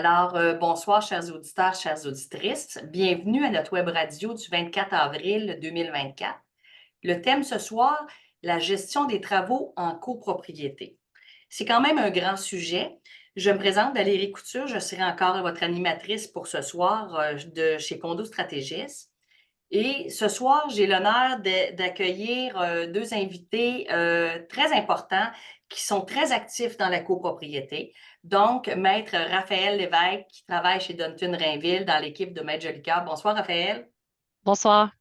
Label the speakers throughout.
Speaker 1: Alors, bonsoir, chers auditeurs, chères auditrices. Bienvenue à notre web radio du 24 avril 2024. Le thème ce soir, la gestion des travaux en copropriété. C'est quand même un grand sujet. Je me présente, Valérie Couture, je serai encore votre animatrice pour ce soir de chez Condo Stratégistes. Et ce soir, j'ai l'honneur d'accueillir deux invités très importants qui sont très actifs dans la copropriété. Donc, Maître Raphaël Lévesque, qui travaille chez Dunton Rainville dans l'équipe de Maître Jolicoeur. Bonsoir, Raphaël.
Speaker 2: Bonsoir.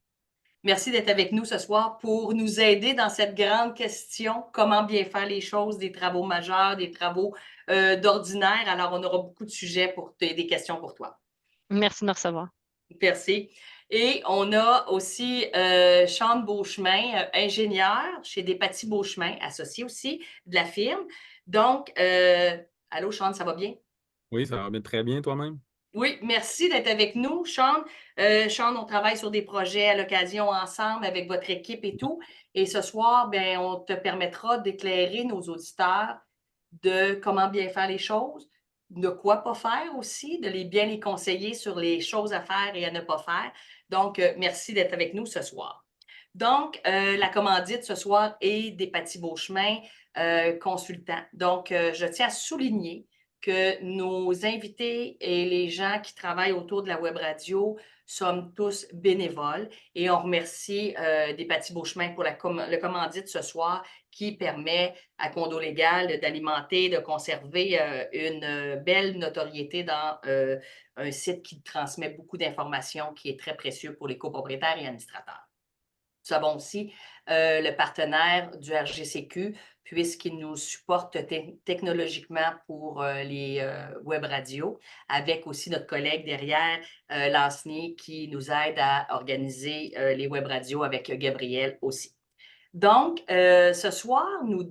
Speaker 1: Merci d'être avec nous ce soir pour nous aider dans cette grande question, comment bien faire les choses, des travaux majeurs, des travaux d'ordinaire. Alors, on aura beaucoup de sujets des questions pour toi.
Speaker 2: Merci de me recevoir.
Speaker 1: Merci. Et on a aussi Sean Beauchemin, ingénieur chez Despatie Beauchemin, associé aussi de la firme. Donc, allô, Sean, ça va bien?
Speaker 3: Oui, ça va bien, très bien toi-même.
Speaker 1: Oui, merci d'être avec nous, Sean. Sean, on travaille sur des projets à l'occasion ensemble avec votre équipe et tout. Et ce soir, ben, on te permettra d'éclairer nos auditeurs de comment bien faire les choses, de quoi pas faire aussi, de bien les conseiller sur les choses à faire et à ne pas faire. Donc, merci d'être avec nous ce soir. Donc, la commandite ce soir est Despatie Beauchemin, consultant. Donc, je tiens à souligner que nos invités et les gens qui travaillent autour de la web radio sommes tous bénévoles et on remercie Despatie Beauchemin pour le commandite ce soir qui permet à Condo Légal d'alimenter, de conserver une belle notoriété dans un site qui transmet beaucoup d'informations qui est très précieux pour les copropriétaires et administrateurs. Nous avons aussi le partenaire du RGCQ, puisqu'il nous supporte technologiquement pour les web radios, avec aussi notre collègue derrière, Lansny, qui nous aide à organiser les web radios avec Gabriel aussi. Donc, ce soir, nous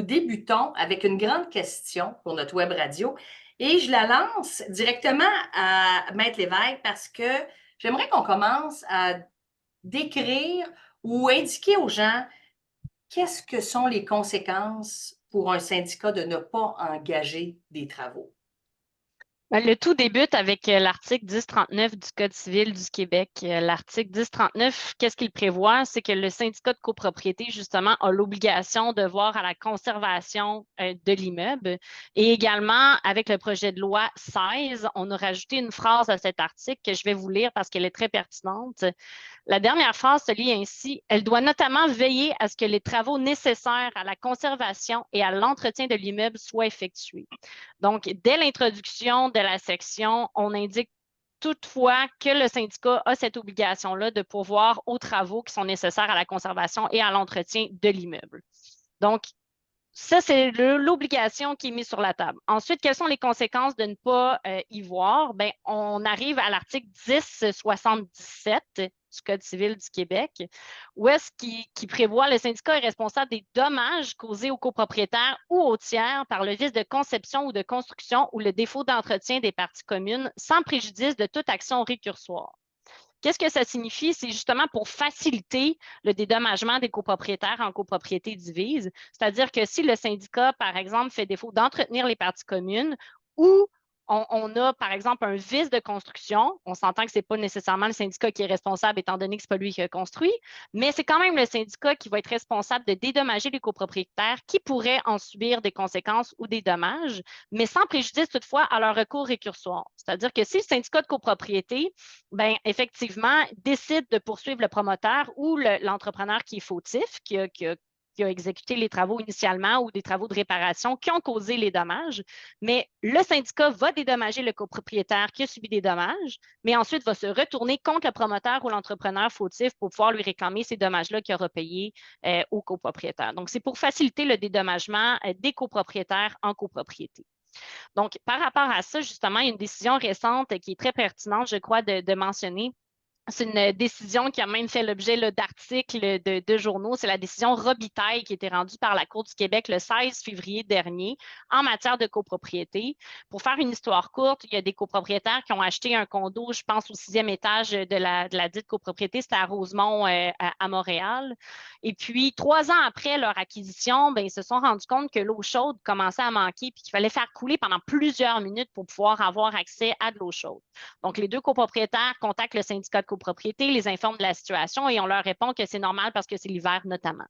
Speaker 1: débutons avec une grande question pour notre web radio et je la lance directement à Maître Lévesque parce que j'aimerais qu'on commence à décrire ou indiquer aux gens qu'est-ce que sont les conséquences pour un syndicat de ne pas engager des travaux.
Speaker 2: Le tout débute avec l'article 1039 du Code civil du Québec. L'article 1039, qu'est-ce qu'il prévoit? C'est que le syndicat de copropriété, justement, a l'obligation de voir à la conservation de l'immeuble. Et également, avec le projet de loi 16, on a rajouté une phrase à cet article que je vais vous lire parce qu'elle est très pertinente. La dernière phrase se lit ainsi: elle doit notamment veiller à ce que les travaux nécessaires à la conservation et à l'entretien de l'immeuble soient effectués. Donc, dès l'introduction de la section, on indique toutefois que le syndicat a cette obligation-là de pourvoir aux travaux qui sont nécessaires à la conservation et à l'entretien de l'immeuble. Donc, ça, c'est l'obligation qui est mise sur la table. Ensuite, quelles sont les conséquences de ne pas y voir? Bien, on arrive à l'article 1077 du Code civil du Québec, où est-ce qui prévoit le syndicat est responsable des dommages causés aux copropriétaires ou aux tiers par le vice de conception ou de construction ou le défaut d'entretien des parties communes sans préjudice de toute action récursoire. Qu'est-ce que ça signifie? C'est justement pour faciliter le dédommagement des copropriétaires en copropriété divise. C'est-à-dire que si le syndicat, par exemple, fait défaut d'entretenir les parties communes ou on a, par exemple, un vice de construction, on s'entend que ce n'est pas nécessairement le syndicat qui est responsable étant donné que ce n'est pas lui qui a construit, mais c'est quand même le syndicat qui va être responsable de dédommager les copropriétaires qui pourraient en subir des conséquences ou des dommages, mais sans préjudice toutefois à leur recours récursoire. C'est-à-dire que si le syndicat de copropriété, bien, effectivement, décide de poursuivre le promoteur ou l'entrepreneur qui est fautif, qui a exécuté les travaux initialement ou des travaux de réparation qui ont causé les dommages, mais le syndicat va dédommager le copropriétaire qui a subi des dommages, mais ensuite va se retourner contre le promoteur ou l'entrepreneur fautif pour pouvoir lui réclamer ces dommages-là qu'il aura payés au copropriétaire. Donc, c'est pour faciliter le dédommagement des copropriétaires en copropriété. Donc, par rapport à ça, justement, il y a une décision récente qui est très pertinente, je crois, de mentionner C'est une décision qui a même fait l'objet d'articles de journaux. C'est la décision Robitaille qui a été rendue par la Cour du Québec le 16 février dernier en matière de copropriété. Pour faire une histoire courte, il y a des copropriétaires qui ont acheté un condo, je pense, au 6e étage de la dite copropriété. C'était à Rosemont, à Montréal. Et puis, 3 ans après leur acquisition, ben, ils se sont rendus compte que l'eau chaude commençait à manquer puis qu'il fallait faire couler pendant plusieurs minutes pour pouvoir avoir accès à de l'eau chaude. Donc, les deux copropriétaires contactent le syndicat de copropriété, les informent de la situation et on leur répond que c'est normal parce que c'est l'hiver notamment.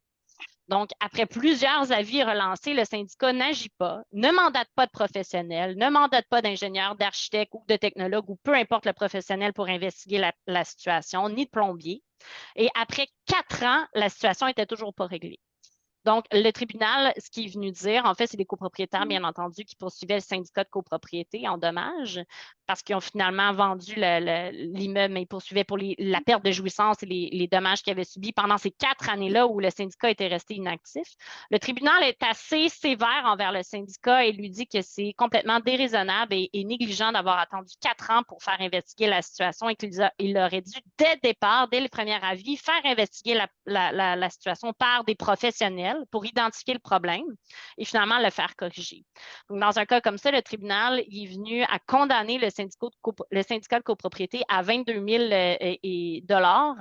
Speaker 2: Donc, après plusieurs avis relancés, le syndicat n'agit pas, ne mandate pas de professionnels, ne mandate pas d'ingénieurs, d'architectes ou de technologues ou peu importe le professionnel pour investiguer la situation, ni de plombier. Et après 4 ans, la situation n'était toujours pas réglée. Donc, le tribunal, ce qu'il est venu dire, en fait, c'est les copropriétaires, bien entendu, qui poursuivaient le syndicat de copropriété en dommages parce qu'ils ont finalement vendu l'immeuble, mais ils poursuivaient pour la perte de jouissance et les dommages qu'ils avaient subis pendant ces 4 années-là où le syndicat était resté inactif. Le tribunal est assez sévère envers le syndicat et lui dit que c'est complètement déraisonnable et négligent d'avoir attendu 4 ans pour faire investiguer la situation et qu'il aurait dû, dès le départ, dès le premier avis, faire investiguer la situation par des professionnels pour identifier le problème et finalement le faire corriger. Donc, dans un cas comme ça, le tribunal est venu à condamner le syndicat de copropriété à 22 000 dollars.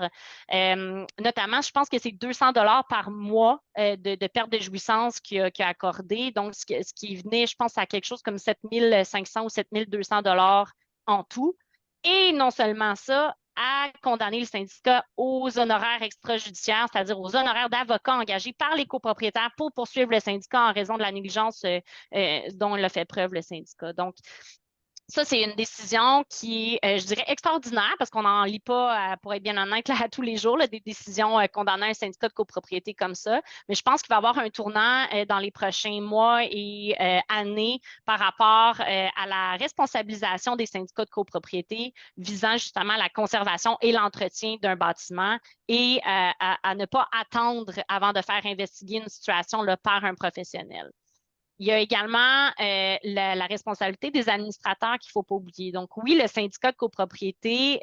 Speaker 2: Notamment, je pense que c'est 200 dollars par mois de perte de jouissance qu'il a accordé. Donc, ce qui venait, je pense, à quelque chose comme 7 500 ou 7 200 dollars en tout. Et non seulement ça, à condamner le syndicat aux honoraires extrajudiciaires, c'est-à-dire aux honoraires d'avocats engagés par les copropriétaires pour poursuivre le syndicat en raison de la négligence dont il a fait preuve le syndicat. Donc, ça, c'est une décision qui est, je dirais, extraordinaire parce qu'on n'en lit pas, pour être bien honnête, là, à tous les jours, là, des décisions condamnant un syndicat de copropriété comme ça. Mais je pense qu'il va y avoir un tournant dans les prochains mois et années par rapport à la responsabilisation des syndicats de copropriété visant justement la conservation et l'entretien d'un bâtiment et à ne pas attendre avant de faire investiguer une situation là, par un professionnel. Il y a également la responsabilité des administrateurs qu'il ne faut pas oublier. Donc, oui, le syndicat de copropriété,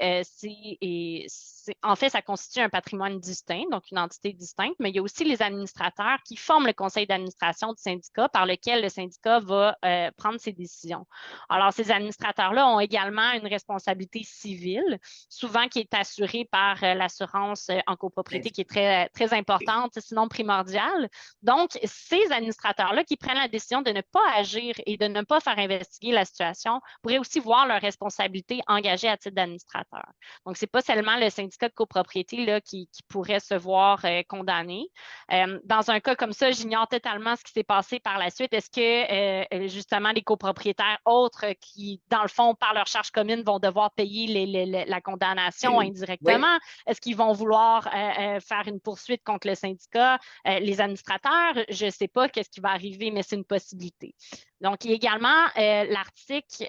Speaker 2: en fait, ça constitue un patrimoine distinct, donc une entité distincte, mais il y a aussi les administrateurs qui forment le conseil d'administration du syndicat par lequel le syndicat va prendre ses décisions. Alors, ces administrateurs-là ont également une responsabilité civile, souvent qui est assurée par l'assurance en copropriété, qui est très, très importante, sinon primordiale. Donc, ces administrateurs-là qui prennent la décision de ne pas agir et de ne pas faire investiguer la situation pourraient aussi voir leur responsabilité engagée à titre d'administrateur. Donc, ce n'est pas seulement le syndicat de copropriété là, qui pourrait se voir condamné. Dans un cas comme ça, j'ignore totalement ce qui s'est passé par la suite. Est-ce que, justement, les copropriétaires autres qui, dans le fond, par leur charge commune, vont devoir payer la condamnation indirectement? Oui. Est-ce qu'ils vont vouloir faire une poursuite contre le syndicat? Les administrateurs, je ne sais pas qu'est-ce qui va arriver, mais c'est une possibilité. Donc, il y a également l'article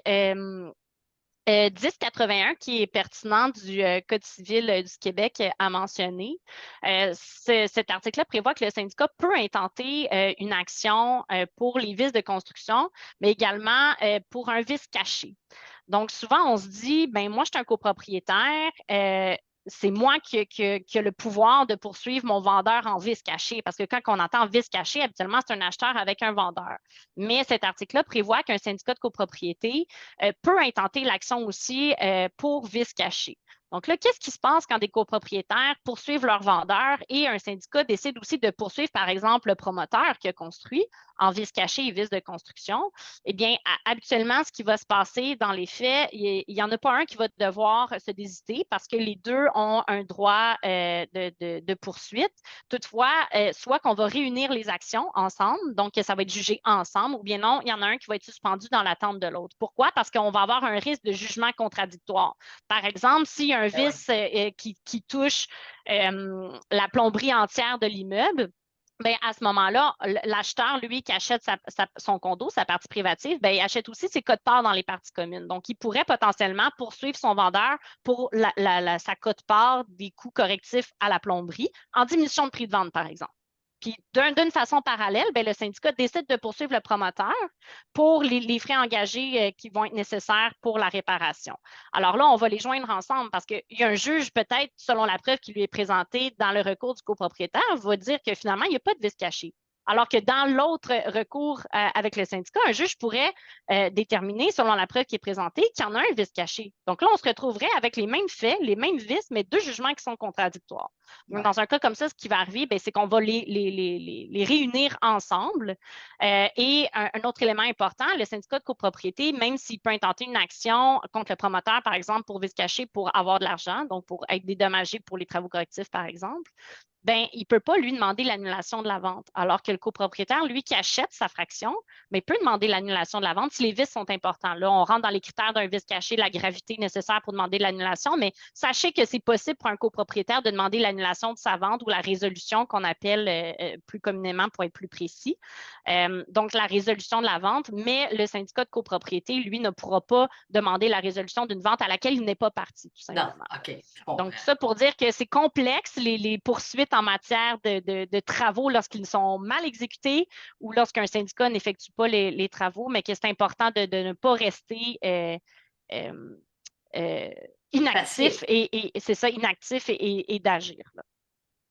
Speaker 2: 1081 qui est pertinent du Code civil du Québec à mentionner. Cet article-là prévoit que le syndicat peut intenter une action pour les vices de construction, mais également pour un vice caché. Donc, souvent, on se dit, ben moi, je suis un copropriétaire, c'est moi qui ai le pouvoir de poursuivre mon vendeur en vice caché, parce que quand on entend vice caché, habituellement, c'est un acheteur avec un vendeur. Mais cet article-là prévoit qu'un syndicat de copropriété peut intenter l'action aussi pour vice caché. Donc là, qu'est-ce qui se passe quand des copropriétaires poursuivent leurs vendeurs et un syndicat décide aussi de poursuivre, par exemple, le promoteur qui a construit en vice caché et vice de construction? Eh bien, habituellement, ce qui va se passer dans les faits, il n'y en a pas un qui va devoir se désiter parce que les deux ont un droit de poursuite. Toutefois, soit qu'on va réunir les actions ensemble, donc ça va être jugé ensemble, ou bien non, il y en a un qui va être suspendu dans l'attente de l'autre. Pourquoi? Parce qu'on va avoir un risque de jugement contradictoire. Par exemple, s'il y a un vice qui touche la plomberie entière de l'immeuble, bien, à ce moment-là, l'acheteur, lui, qui achète son condo, sa partie privative, bien, il achète aussi ses quotes-parts dans les parties communes. Donc, il pourrait potentiellement poursuivre son vendeur pour sa quote-part des coûts correctifs à la plomberie en diminution de prix de vente, par exemple. Puis d'une façon parallèle, ben, le syndicat décide de poursuivre le promoteur pour les frais engagés qui vont être nécessaires pour la réparation. Alors là, on va les joindre ensemble parce qu'il y a un juge, peut-être, selon la preuve qui lui est présentée dans le recours du copropriétaire, va dire que finalement, il n'y a pas de vice caché. Alors que dans l'autre recours avec le syndicat, un juge pourrait déterminer, selon la preuve qui est présentée, qu'il y en a un vice caché. Donc là, on se retrouverait avec les mêmes faits, les mêmes vices, mais deux jugements qui sont contradictoires. Donc, dans un cas comme ça, ce qui va arriver, c'est qu'on va les réunir ensemble. Et un autre élément important, le syndicat de copropriété, même s'il peut intenter une action contre le promoteur, par exemple, pour vice caché, pour avoir de l'argent, donc pour être dédommagé pour les travaux correctifs, par exemple, ben, il ne peut pas lui demander l'annulation de la vente. Alors que le copropriétaire, lui qui achète sa fraction, mais peut demander l'annulation de la vente si les vices sont importants. Là, on rentre dans les critères d'un vice caché, la gravité nécessaire pour demander l'annulation, mais sachez que c'est possible pour un copropriétaire de demander l'annulation de sa vente ou la résolution qu'on appelle plus communément pour être plus précis. Donc, la résolution de la vente, mais le syndicat de copropriété, lui, ne pourra pas demander la résolution d'une vente à laquelle il n'est pas parti, tout simplement.
Speaker 1: Non, OK.
Speaker 2: Donc, tout ça pour dire que c'est complexe, les poursuites en matière de travaux lorsqu'ils sont mal exécutés ou lorsqu'un syndicat n'effectue pas les travaux, mais que c'est important de ne pas rester inactif et c'est ça, inactif et d'agir.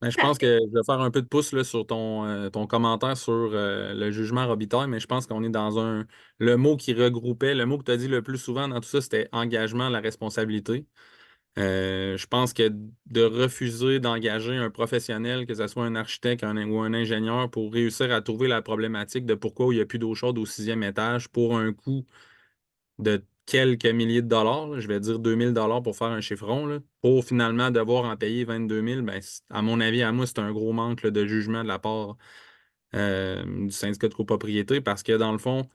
Speaker 3: Ben, je pense que je vais faire un peu de pouce là, sur ton commentaire sur le jugement Robitaille, mais je pense qu'on est dans le mot qui regroupait, le mot que tu as dit le plus souvent dans tout ça, c'était engagement, la responsabilité. Je pense que de refuser d'engager un professionnel, que ce soit un architecte ou un ingénieur, pour réussir à trouver la problématique de pourquoi il n'y a plus d'eau chaude au 6e étage pour un coût de quelques milliers de dollars, là, je vais dire 2000 dollars pour faire un chiffron, là, pour finalement devoir en payer 22 000, ben, à mon avis, à moi, c'est un gros manque là, de jugement de la part du syndicat de copropriété parce que dans le fond,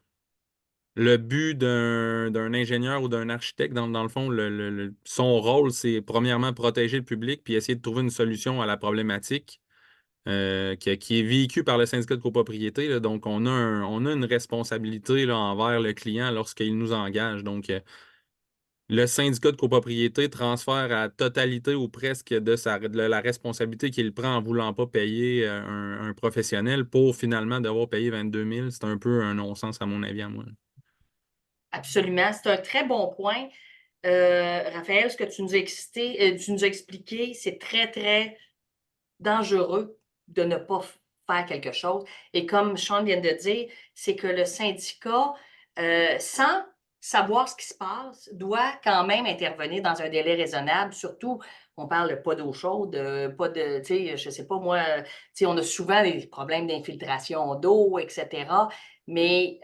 Speaker 3: le but d'un ingénieur ou d'un architecte, dans le fond, son rôle, c'est premièrement protéger le public puis essayer de trouver une solution à la problématique qui est vécue par le syndicat de copropriété. Là. Donc, on a une responsabilité là, envers le client lorsqu'il nous engage. Donc, le syndicat de copropriété transfère à totalité ou presque de la responsabilité qu'il prend en ne voulant pas payer un professionnel pour finalement devoir payer 22 000. C'est un peu un non-sens à mon avis, à moi.
Speaker 1: Absolument. C'est un très bon point. Raphaël, ce que tu nous as expliqué, c'est très, très dangereux de ne pas faire quelque chose. Et comme Sean vient de dire, c'est que le syndicat, sans savoir ce qui se passe, doit quand même intervenir dans un délai raisonnable. Surtout, on parle pas d'eau chaude, pas de, tu sais, je sais pas moi, tu sais, on a souvent des problèmes d'infiltration d'eau, etc. Mais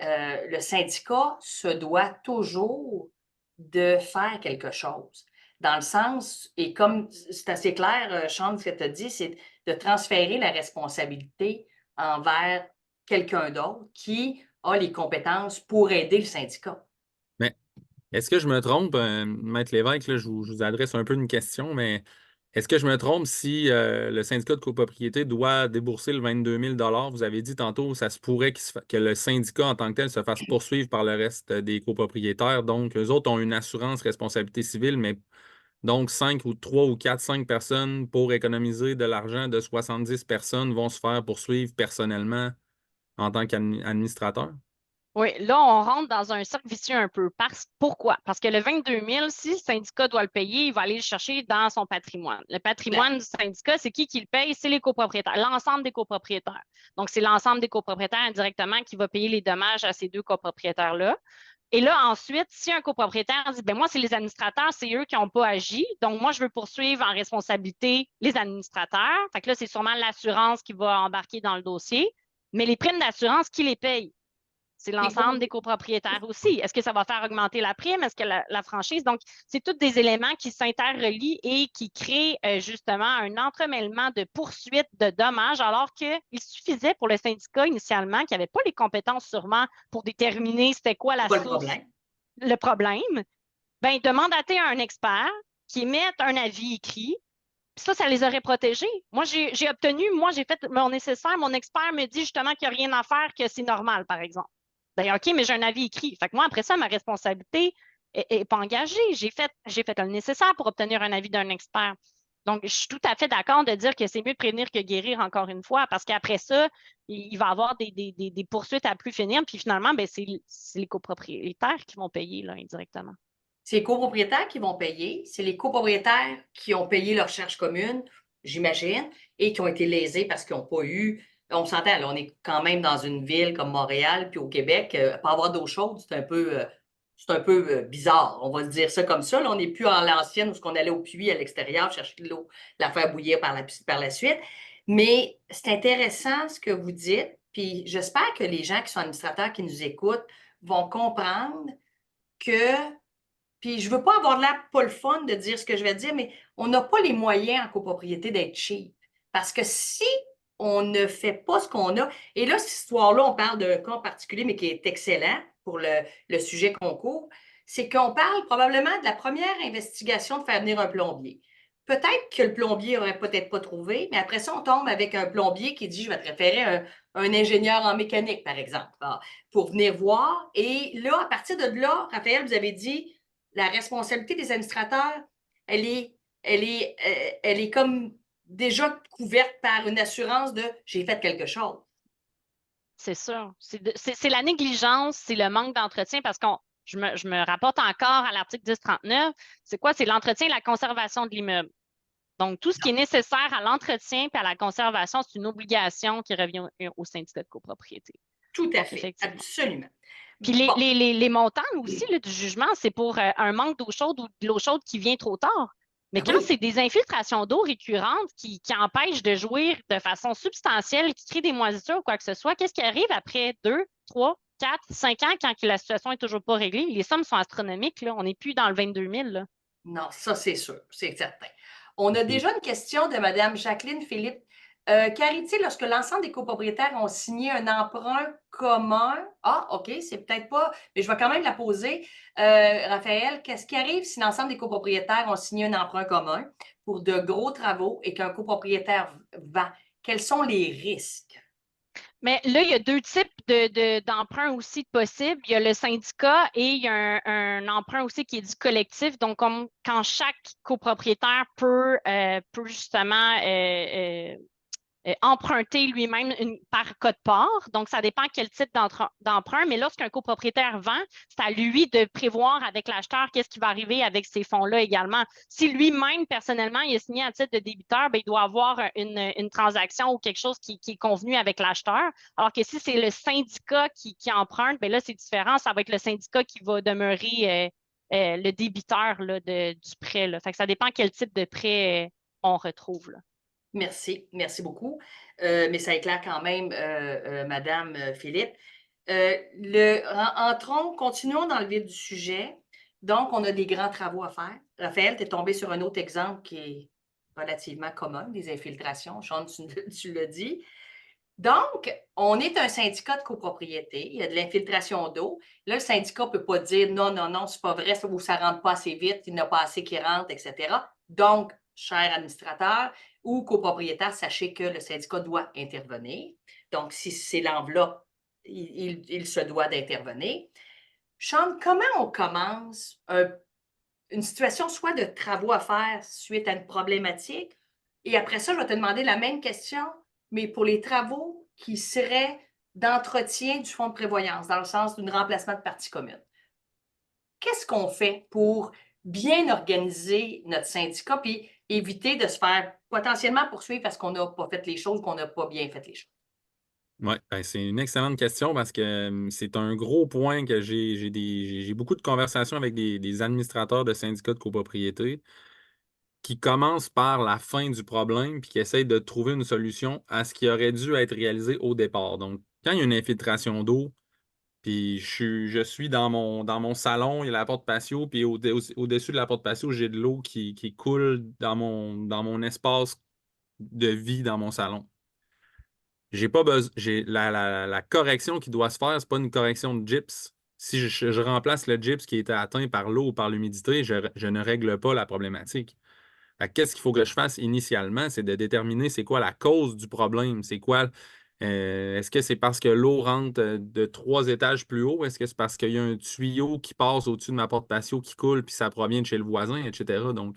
Speaker 1: le syndicat se doit toujours de faire quelque chose. Dans le sens, et comme c'est assez clair, Sean, ce que tu as dit, c'est de transférer la responsabilité envers quelqu'un d'autre qui a les compétences pour aider le syndicat.
Speaker 3: Mais est-ce que je me trompe, Maître Lévesque, là, je vous adresse un peu une question, mais est-ce que je me trompe si le syndicat de copropriété doit débourser le 22 000 vous avez dit tantôt, ça se pourrait que le syndicat en tant que tel se fasse poursuivre par le reste des copropriétaires. Donc, eux autres ont une assurance responsabilité civile, mais donc 3 ou 4, 5 personnes pour économiser de l'argent de 70 personnes vont se faire poursuivre personnellement en tant qu'administrateur?
Speaker 2: Oui, là, on rentre dans un cercle vicieux un peu. Pourquoi? Parce que le 22 000, si le syndicat doit le payer, il va aller le chercher dans son patrimoine. Le patrimoine du syndicat, c'est qui le paye? C'est les copropriétaires, l'ensemble des copropriétaires. Donc, c'est l'ensemble des copropriétaires indirectement qui va payer les dommages à ces deux copropriétaires-là. Et là, ensuite, si un copropriétaire dit, ben moi, c'est les administrateurs, c'est eux qui n'ont pas agi. Donc, moi, je veux poursuivre en responsabilité les administrateurs. Fait que là, c'est sûrement l'assurance qui va embarquer dans le dossier. Mais les primes d'assurance, qui les paye? C'est l'ensemble des copropriétaires aussi. Est-ce que ça va faire augmenter la prime? Est-ce que la franchise? Donc, c'est tous des éléments qui s'interrelient et qui créent justement un entremêlement de poursuites de dommages, alors qu'il suffisait pour le syndicat initialement, qui n'avait pas les compétences sûrement pour déterminer c'était quoi la source, le problème, ben, de mandater un expert qui émette un avis écrit. Ça les aurait protégés. Moi, j'ai fait mon nécessaire. Mon expert me dit justement qu'il n'y a rien à faire, que c'est normal, par exemple. Ben, OK, mais j'ai un avis écrit. Fait que moi, après ça, ma responsabilité n'est pas engagée. J'ai fait le nécessaire pour obtenir un avis d'un expert. Donc, je suis tout à fait d'accord de dire que c'est mieux de prévenir que guérir, encore une fois, parce qu'après ça, il va y avoir des poursuites à plus finir. Puis finalement, ben, c'est les copropriétaires qui vont payer là, indirectement.
Speaker 1: C'est les copropriétaires qui vont payer. C'est les copropriétaires qui ont payé leur charge commune, j'imagine, et qui ont été lésés parce qu'ils n'ont pas eu. On s'entend, là, on est quand même dans une ville comme Montréal, puis au Québec, pas avoir d'eau chaude, c'est un peu bizarre. On va se dire ça comme ça. Là, on n'est plus en l'ancienne où on allait au puits à l'extérieur chercher de l'eau, la faire bouillir par la suite. Mais c'est intéressant ce que vous dites. Puis j'espère que les gens qui sont administrateurs qui nous écoutent vont comprendre que puis je veux pas avoir de l'air pas le fun de dire ce que je vais dire, mais on n'a pas les moyens en copropriété d'être cheap. Parce que si on ne fait pas ce qu'on a, et là, cette histoire-là, on parle d'un cas particulier, mais qui est excellent pour le sujet qu'on couvre, c'est qu'on parle probablement de la première investigation de faire venir un plombier. Peut-être que le plombier n'aurait peut-être pas trouvé, mais après ça, on tombe avec un plombier qui dit, je vais te référer un ingénieur en mécanique, par exemple, pour venir voir. Et là, à partir de là, Raphaël, vous avez dit, la responsabilité des administrateurs, elle est comme déjà couverte par une assurance de j'ai fait quelque chose.
Speaker 2: C'est sûr. C'est la négligence, c'est le manque d'entretien parce que je me rapporte encore à l'article 1039. C'est quoi? C'est l'entretien et la conservation de l'immeuble. Donc, tout ce qui est nécessaire à l'entretien et à la conservation, c'est une obligation qui revient au syndicat de copropriété.
Speaker 1: Tout à
Speaker 2: Donc,
Speaker 1: fait,
Speaker 2: effectivement.
Speaker 1: absolument.
Speaker 2: Puis les montants aussi là, du jugement, c'est pour un manque d'eau chaude ou de l'eau chaude qui vient trop tard. Mais quand c'est des infiltrations d'eau récurrentes qui empêchent de jouir de façon substantielle, qui créent des moisissures ou quoi que ce soit, qu'est-ce qui arrive après 2, 3, 4, 5 ans quand la situation n'est toujours pas réglée? Les sommes sont astronomiques. Là. On n'est plus dans le 22 000. Là.
Speaker 1: Non, ça, c'est sûr, c'est certain. On a déjà une question de Mme Jacqueline Philippe. Qu'arrive-t-il lorsque l'ensemble des copropriétaires ont signé un emprunt commun? Ah, OK, c'est peut-être pas, mais je vais quand même la poser. Raphaël, qu'est-ce qui arrive si l'ensemble des copropriétaires ont signé un emprunt commun pour de gros travaux et qu'un copropriétaire vend? Quels sont les risques?
Speaker 2: Mais là, il y a deux types d'emprunts aussi possibles. Il y a le syndicat et il y a un emprunt aussi qui est du collectif. Donc, quand chaque copropriétaire peut justement emprunter lui-même par code-part. Donc, ça dépend quel type d'emprunt. Mais lorsqu'un copropriétaire vend, c'est à lui de prévoir avec l'acheteur qu'est-ce qui va arriver avec ces fonds-là également. Si lui-même, personnellement, il a signé un titre de débiteur, bien, il doit avoir une transaction ou quelque chose qui est convenu avec l'acheteur. Alors que si c'est le syndicat qui emprunte, bien là, c'est différent. Ça va être le syndicat qui va demeurer le débiteur là, du prêt. Là. Fait que ça dépend quel type de prêt on retrouve. Là.
Speaker 1: Merci beaucoup. Mais ça éclaire quand même, Madame Philippe. Entrons, continuons dans le vif du sujet. Donc, on a des grands travaux à faire. Raphaël, tu es tombé sur un autre exemple qui est relativement commun, des infiltrations. Sean, tu l'as dit. Donc, on est un syndicat de copropriété. Il y a de l'infiltration d'eau. Là, le syndicat ne peut pas dire non, non, non, c'est pas vrai, ou ça ne rentre pas assez vite, il n'y a pas assez qui rentre, etc. Donc, cher administrateur ou copropriétaire, sachez que le syndicat doit intervenir. Donc, si c'est l'enveloppe, il se doit d'intervenir. Sean, comment on commence une situation soit de travaux à faire suite à une problématique? Et après ça, je vais te demander la même question, mais pour les travaux qui seraient d'entretien du fonds de prévoyance, dans le sens d'un remplacement de partie commune. Qu'est-ce qu'on fait pour bien organiser notre syndicat puis éviter de se faire potentiellement poursuivre parce qu'on n'a pas fait les choses, qu'on n'a pas bien fait les choses?
Speaker 3: Oui, ben, c'est une excellente question parce que c'est un gros point que j'ai beaucoup de conversations avec des administrateurs de syndicats de copropriété qui commencent par la fin du problème puis qui essayent de trouver une solution à ce qui aurait dû être réalisé au départ. Donc, quand il y a une infiltration d'eau, puis je suis dans mon salon, il y a la porte patio, puis au-dessus de la porte patio, j'ai de l'eau qui coule dans mon espace de vie dans mon salon. J'ai pas besoin. La correction qui doit se faire, c'est pas une correction de gyps. Si je remplace le gyps qui était atteint par l'eau ou par l'humidité, je ne règle pas la problématique. Qu'est-ce qu'il faut que je fasse initialement? C'est de déterminer c'est quoi la cause du problème. C'est quoi? Est-ce que c'est parce que l'eau rentre de 3 étages plus haut? Est-ce que c'est parce qu'il y a un tuyau qui passe au-dessus de ma porte patio qui coule puis ça provient de chez le voisin, etc. Donc,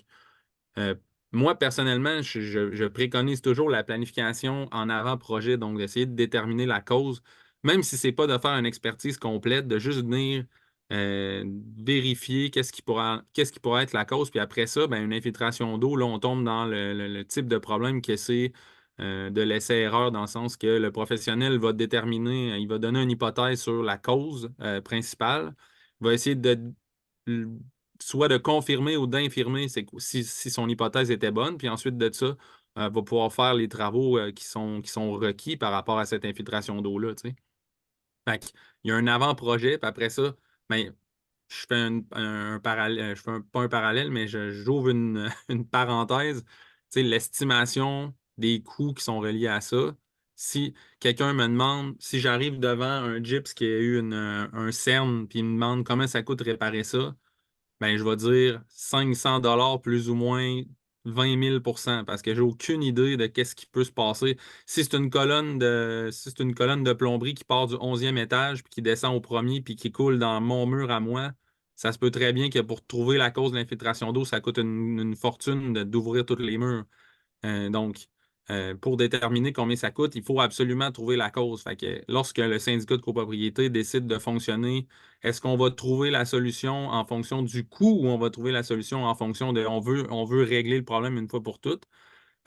Speaker 3: Moi, personnellement, je préconise toujours la planification en avant-projet, donc d'essayer de déterminer la cause, même si ce n'est pas de faire une expertise complète, de juste venir euh, vérifier qu'est-ce qui pourrait être la cause. Puis après ça, ben, une infiltration d'eau, là, on tombe dans le type de problème que c'est de l'essai-erreur, dans le sens que le professionnel va déterminer, il va donner une hypothèse sur la cause principale, va essayer de soit de confirmer ou d'infirmer si son hypothèse était bonne, puis ensuite de ça, va pouvoir faire les travaux qui sont requis par rapport à cette infiltration d'eau-là, tu sais. Fait qu'il y a un avant-projet, puis après ça, ben, je fais un parallèle, pas un parallèle, mais j'ouvre une parenthèse, tu sais, l'estimation des coûts qui sont reliés à ça. Si quelqu'un me demande, si j'arrive devant un gyps qui a eu un cerne, puis il me demande comment ça coûte réparer ça, ben, je vais dire 500 dollars plus ou moins 20 000 parce que j'ai aucune idée de qu'est-ce qui peut se passer. Si c'est une colonne de plomberie qui part du 11e étage puis qui descend au premier puis qui coule dans mon mur à moi, ça se peut très bien que pour trouver la cause de l'infiltration d'eau, ça coûte une fortune d'ouvrir tous les murs. Pour déterminer combien ça coûte, il faut absolument trouver la cause. Fait que lorsque le syndicat de copropriété décide de fonctionner, est-ce qu'on va trouver la solution en fonction du coût ou on va trouver la solution en fonction de on veut régler le problème une fois pour toutes?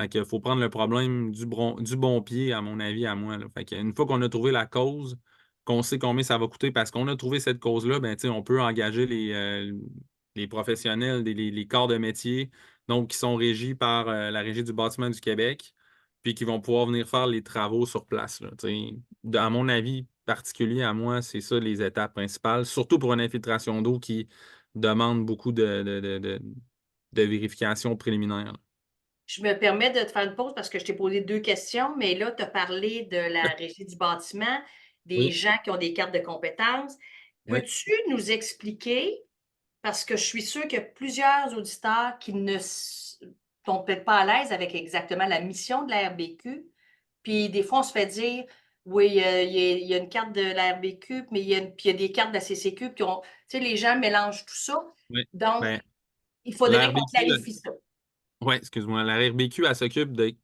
Speaker 3: Fait qu'il faut prendre le problème du bon pied, à mon avis, à moi, là. Fait qu'une fois qu'on a trouvé la cause, qu'on sait combien ça va coûter parce qu'on a trouvé cette cause-là, ben, tu sais, on peut engager les professionnels, les corps de métier, donc qui sont régis par la Régie du bâtiment du Québec, puis qui vont pouvoir venir faire les travaux sur place, là, tu sais. À mon avis particulier, à moi, c'est ça les étapes principales, surtout pour une infiltration d'eau qui demande beaucoup de vérification préliminaire.
Speaker 1: Je me permets de te faire une pause parce que je t'ai posé deux questions, mais là, tu as parlé de la régie du bâtiment, des
Speaker 3: Oui,
Speaker 1: gens qui ont des cartes de compétences.
Speaker 3: oui.
Speaker 1: Peux-tu nous expliquer, parce que je suis sûre qu'il y a plusieurs auditeurs qui ne sont peut-être pas à l'aise avec exactement la mission de la RBQ, puis des fois, on se fait dire, oui, il y a une carte de la RBQ, mais puis il y a des cartes de la CCQ, puis tu sais, les gens mélangent tout ça.
Speaker 3: Oui.
Speaker 1: Donc,
Speaker 3: Ben,
Speaker 1: il
Speaker 3: la
Speaker 1: faudrait qu'on
Speaker 3: RBQ,
Speaker 1: clarifie ça.
Speaker 3: ouais, excuse-moi. La RBQ, elle s'occupe de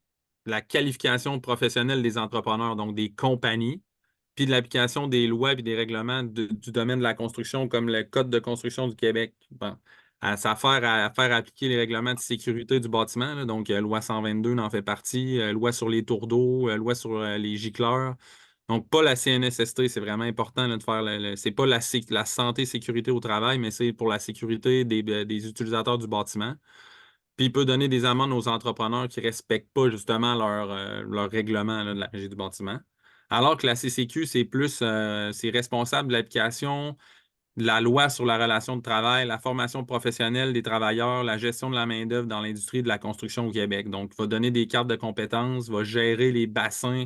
Speaker 3: la qualification professionnelle des entrepreneurs, donc des compagnies, puis de l'application des lois et des règlements du domaine de la construction, comme le Code de construction du Québec. Bon, ça affaire à faire appliquer les règlements de sécurité du bâtiment, là. Donc, loi 122 en fait partie, loi sur les tours d'eau, loi sur les gicleurs. Donc, pas la CNSST, c'est vraiment important là, de faire c'est pas la santé sécurité au travail, mais c'est pour la sécurité des utilisateurs du bâtiment. Puis il peut donner des amendes aux entrepreneurs qui ne respectent pas justement leur règlement là, de la régie du bâtiment. Alors que la CCQ, c'est responsable de l'application de la loi sur la relation de travail, la formation professionnelle des travailleurs, la gestion de la main-d'œuvre dans l'industrie de la construction au Québec. Donc, il va donner des cartes de compétences, va gérer les bassins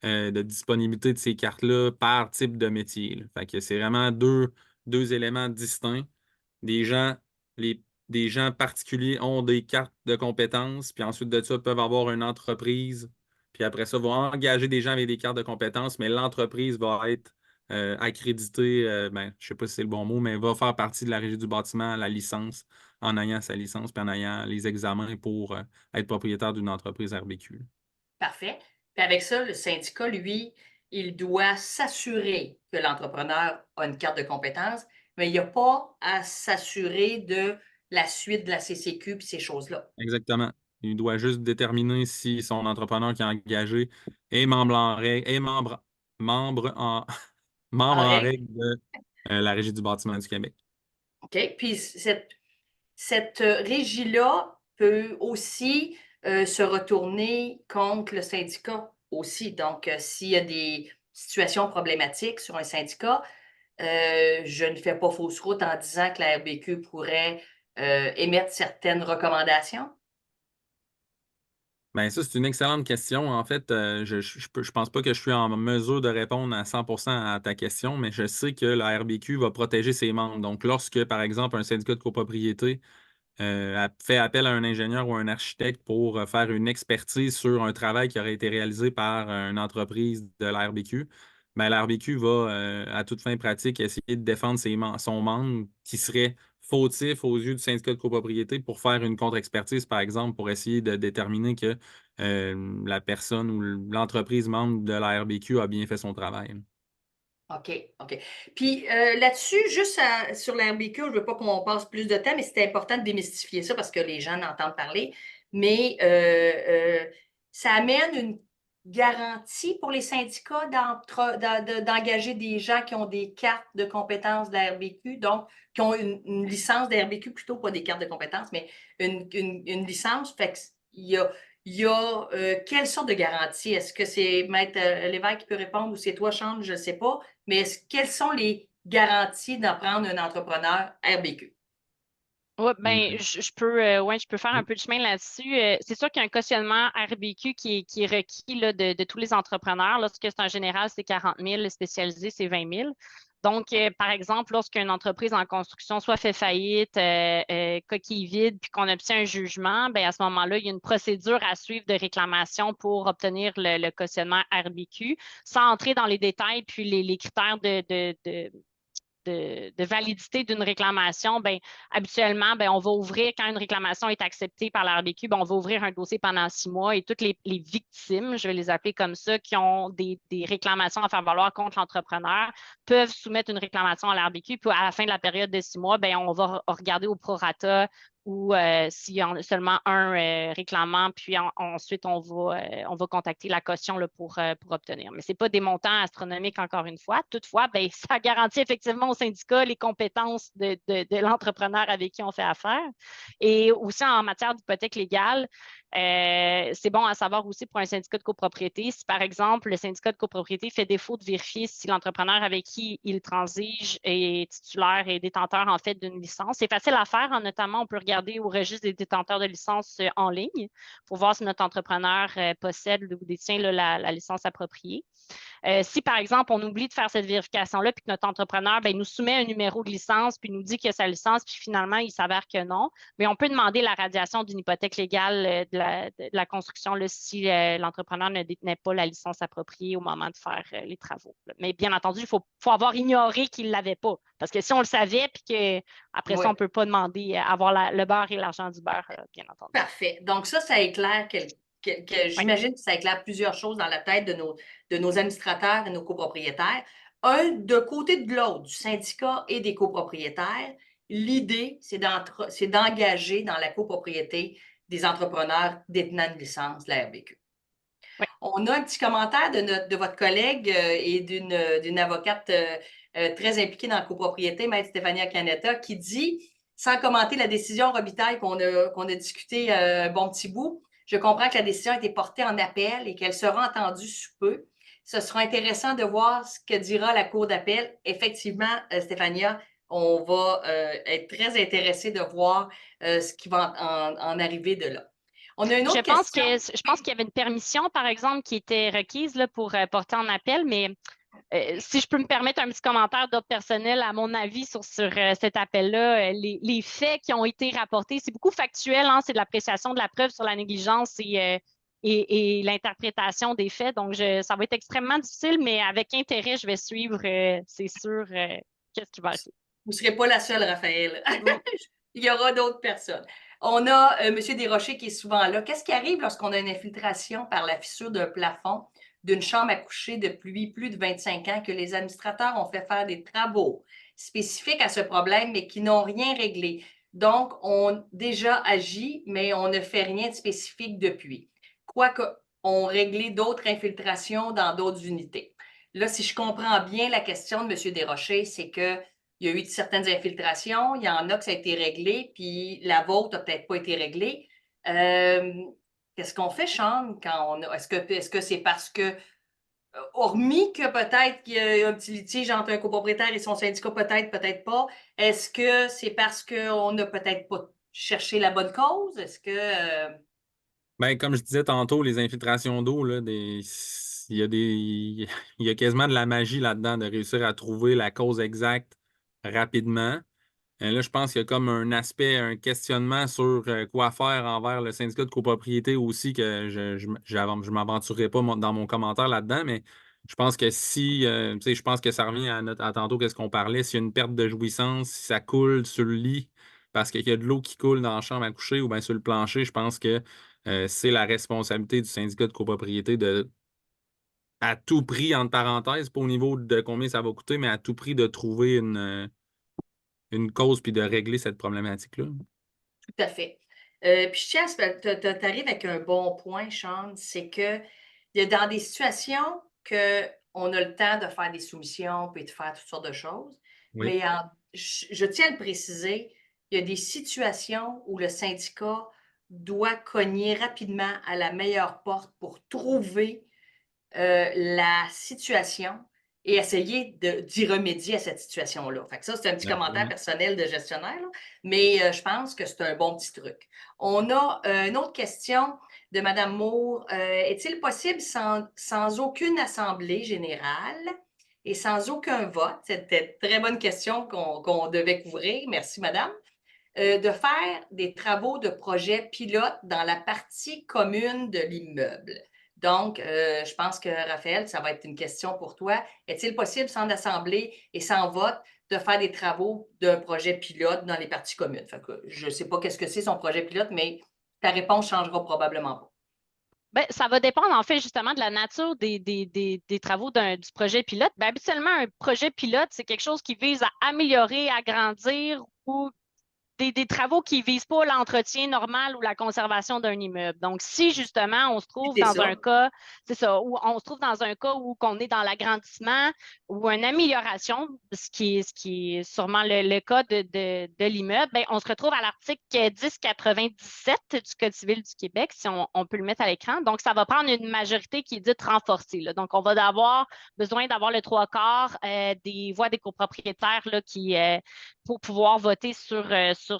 Speaker 3: de disponibilité de ces cartes-là par type de métier, là. Fait que c'est vraiment deux éléments distincts. Des gens, des gens particuliers ont des cartes de compétences, puis ensuite de ça, peuvent avoir une entreprise, puis après ça, vont engager des gens avec des cartes de compétences, mais l'entreprise va être accréditée, ben, je ne sais pas si c'est le bon mot, mais va faire partie de la régie du bâtiment, la licence, en ayant sa licence, puis en ayant les examens pour être propriétaire d'une entreprise RBQ.
Speaker 1: Parfait. Puis avec ça, le syndicat, lui, il doit s'assurer que l'entrepreneur a une carte de compétences, mais il n'y a pas à s'assurer de la suite de la CCQ et ces choses-là.
Speaker 3: Exactement. Il doit juste déterminer si son entrepreneur qui est engagé est membre en règle, membre en, membre
Speaker 1: En
Speaker 3: en
Speaker 1: règle?
Speaker 3: règle de la Régie du bâtiment du Québec.
Speaker 1: OK. Puis cette régie-là peut aussi se retourner contre le syndicat aussi. Donc, s'il y a des situations problématiques sur un syndicat, je ne fais pas fausse route en disant que la RBQ pourrait émettre certaines recommandations.
Speaker 3: Bien, ça, c'est une excellente question. En fait, je pense pas que je suis en mesure de répondre à 100% à ta question, mais je sais que la RBQ va protéger ses membres. Donc, lorsque, par exemple, un syndicat de copropriété fait appel à un ingénieur ou un architecte pour faire une expertise sur un travail qui aurait été réalisé par une entreprise de la RBQ, ben, la RBQ va, à toute fin pratique, essayer de défendre son membre qui serait fautif aux yeux du syndicat de copropriété pour faire une contre-expertise, par exemple, pour essayer de déterminer que la personne ou l'entreprise membre de la RBQ a bien fait son travail.
Speaker 1: OK, OK. Puis là-dessus, juste sur la RBQ, je ne veux pas qu'on passe plus de temps, mais c'est important de démystifier ça parce que les gens en entendent parler. Mais ça amène une garantie pour les syndicats d'engager des gens qui ont des cartes de compétences de la RBQ, donc qui ont une licence de RBQ, plutôt pas des cartes de compétences, mais une licence. Fait il y a quelle sorte de garantie? Est-ce que c'est Maître Lévesque qui peut répondre ou c'est toi, Chante? Je ne sais pas. Mais quelles sont les garanties d'en prendre un entrepreneur RBQ?
Speaker 2: Ouais, ben,
Speaker 3: Mhm.
Speaker 2: je peux faire un peu de chemin là-dessus. C'est sûr qu'il y a un cautionnement RBQ qui est requis là, de tous les entrepreneurs. Lorsque c'est en général, c'est 40 000, spécialisé, c'est 20 000. Donc, par exemple, lorsqu'une entreprise en construction soit fait faillite, coquille vide, puis qu'on obtient un jugement, ben, à ce moment-là, il y a une procédure à suivre de réclamation pour obtenir le cautionnement RBQ, sans entrer dans les détails, puis les critères de validité d'une réclamation, ben, habituellement, ben, on va ouvrir, quand une réclamation est acceptée par l'RBQ, ben, on va ouvrir un dossier pendant 6 mois et toutes les victimes, je vais les appeler comme ça, qui ont des réclamations à faire valoir contre l'entrepreneur, peuvent soumettre une réclamation à l'RBQ. Puis à la fin de la période de 6 mois, ben, on va regarder au prorata ou s'il y a seulement un réclamant, puis ensuite on va contacter la caution là, pour obtenir. Mais ce n'est pas des montants astronomiques encore une fois. Toutefois, ben, ça garantit effectivement au syndicat les compétences de l'entrepreneur avec qui on fait affaire. Et aussi en matière d'hypothèque légale, c'est bon à savoir aussi pour un syndicat de copropriété, si par exemple le syndicat de copropriété fait défaut de vérifier si l'entrepreneur avec qui il transige est titulaire et détenteur en fait d'une licence. C'est facile à faire, hein, notamment on peut regarder au registre des détenteurs de licence en ligne pour voir si notre entrepreneur possède ou détient là, la licence appropriée. Si, par exemple, on oublie de faire cette vérification-là, puis que notre entrepreneur nous soumet un numéro de licence, puis nous dit qu'il a sa licence, puis finalement, il s'avère que non, mais on peut demander la radiation d'une hypothèque légale de la construction là, si l'entrepreneur ne détenait pas la licence appropriée au moment de faire les travaux. Mais bien entendu, il faut avoir ignoré qu'il ne l'avait pas. Parce que si on le savait, puis qu'après ça,
Speaker 1: Oui,
Speaker 2: on ne peut pas demander à avoir le beurre et l'argent du beurre, bien entendu.
Speaker 1: parfait. Donc ça éclaire
Speaker 2: Oui.
Speaker 1: j'imagine que ça éclaire plusieurs choses dans la tête de nos administrateurs et nos copropriétaires. De côté de l'autre, du syndicat et des copropriétaires, l'idée, c'est d'engager dans la copropriété des entrepreneurs détenant une licence de la RBQ.
Speaker 2: Oui.
Speaker 1: On a un petit commentaire de votre collègue et d'une avocate très impliquée dans la copropriété, Maître Stéphanie Canetta, qui dit, sans commenter la décision Robitaille qu'on a discuté un bon petit bout, je comprends que la décision a été portée en appel et qu'elle sera entendue sous peu. Ce sera intéressant de voir ce que dira la Cour d'appel. Effectivement, Stéphania, on va être très intéressé de voir ce qui va en arriver de là. On a une autre question.
Speaker 2: Je pense qu'il y avait une permission, par exemple, qui était requise là, pour porter en appel, mais si je peux me permettre un petit commentaire d'ordre personnel, à mon avis, sur cet appel-là, les faits qui ont été rapportés, c'est beaucoup factuel, hein, c'est de l'appréciation de la preuve sur la négligence et l'interprétation des faits. Donc, ça va être extrêmement difficile, mais avec intérêt, je vais suivre, c'est sûr, qu'est-ce qui va arriver.
Speaker 1: Vous ne serez pas la seule, Raphaël. Il y aura d'autres personnes. On a M. Desrochers qui est souvent là. Qu'est-ce qui arrive lorsqu'on a une infiltration par la fissure d'un plafond d'une chambre à coucher depuis plus de 25 ans que les administrateurs ont fait faire des travaux spécifiques à ce problème, mais qui n'ont rien réglé? Donc, on déjà agi, mais on ne fait rien de spécifique depuis. Quoique, on réglé d'autres infiltrations dans d'autres unités. Là, si je comprends bien la question de M. Desrochers, c'est que il y a eu certaines infiltrations, il y en a que ça a été réglé, puis la vôtre n'a peut-être pas été réglée. Qu'est-ce qu'on fait, Sean, quand on a. Est-ce que c'est parce que, hormis que peut-être qu'il y a un petit litige entre un copropriétaire et son syndicat, peut-être pas, est-ce que c'est parce qu'on n'a peut-être pas cherché la bonne cause? Est-ce que.
Speaker 3: Ben, comme je disais tantôt, les infiltrations d'eau, là, il y a il y a quasiment de la magie là-dedans de réussir à trouver la cause exacte rapidement. Là, je pense qu'il y a comme un aspect, un questionnement sur quoi faire envers le syndicat de copropriété aussi que je ne m'aventurerai pas dans mon commentaire là-dedans, mais Je pense que si, tu sais, je pense que ça revient à tantôt, qu'est-ce qu'on parlait, s'il y a une perte de jouissance, si ça coule sur le lit parce qu'il y a de l'eau qui coule dans la chambre à coucher ou bien sur le plancher, je pense que c'est la responsabilité du syndicat de copropriété de, à tout prix, entre parenthèses, pas au niveau de combien ça va coûter, mais à tout prix de trouver une cause puis de régler cette problématique-là.
Speaker 1: Tout à fait. Puis je tiens tu arrives avec un bon point, Sean, c'est que il y a dans des situations qu'on a le temps de faire des soumissions puis de faire toutes sortes de choses,
Speaker 3: Oui.
Speaker 1: mais je tiens à le préciser, il y a des situations où le syndicat doit cogner rapidement à la meilleure porte pour trouver la situation et essayer d'y remédier à cette situation-là. Fait que ça, c'est un petit commentaire personnel de gestionnaire, là, mais je pense que c'est un bon petit truc. On a une autre question de Mme Moore. Est-il possible sans aucune assemblée générale et sans aucun vote, c'était une très bonne question qu'on devait couvrir, merci Madame, de faire des travaux de projet pilote dans la partie commune de l'immeuble? Donc, je pense que Raphaël, ça va être une question pour toi. Est-il possible, sans assemblée et sans vote, de faire des travaux d'un projet pilote dans les parties communes? Fait que je ne sais pas qu'est-ce que c'est son projet pilote, mais ta réponse ne changera probablement pas.
Speaker 2: Bien, ça va dépendre en fait justement de la nature des travaux du projet pilote. Bien, habituellement, un projet pilote, c'est quelque chose qui vise à améliorer, agrandir ou des travaux qui ne visent pas l'entretien normal ou la conservation d'un immeuble. Donc, si justement on se trouve dans un cas, c'est ça, où on se trouve dans un cas où on est dans l'agrandissement ou une amélioration, ce qui est sûrement le cas de l'immeuble, bien, on se retrouve à l'article 1097 du Code civil du Québec, si on peut le mettre à l'écran. Donc, ça va prendre une majorité qui est dite renforcée, là. Donc, on va avoir besoin d'avoir le 3/4 des voix des copropriétaires là, pour pouvoir voter sur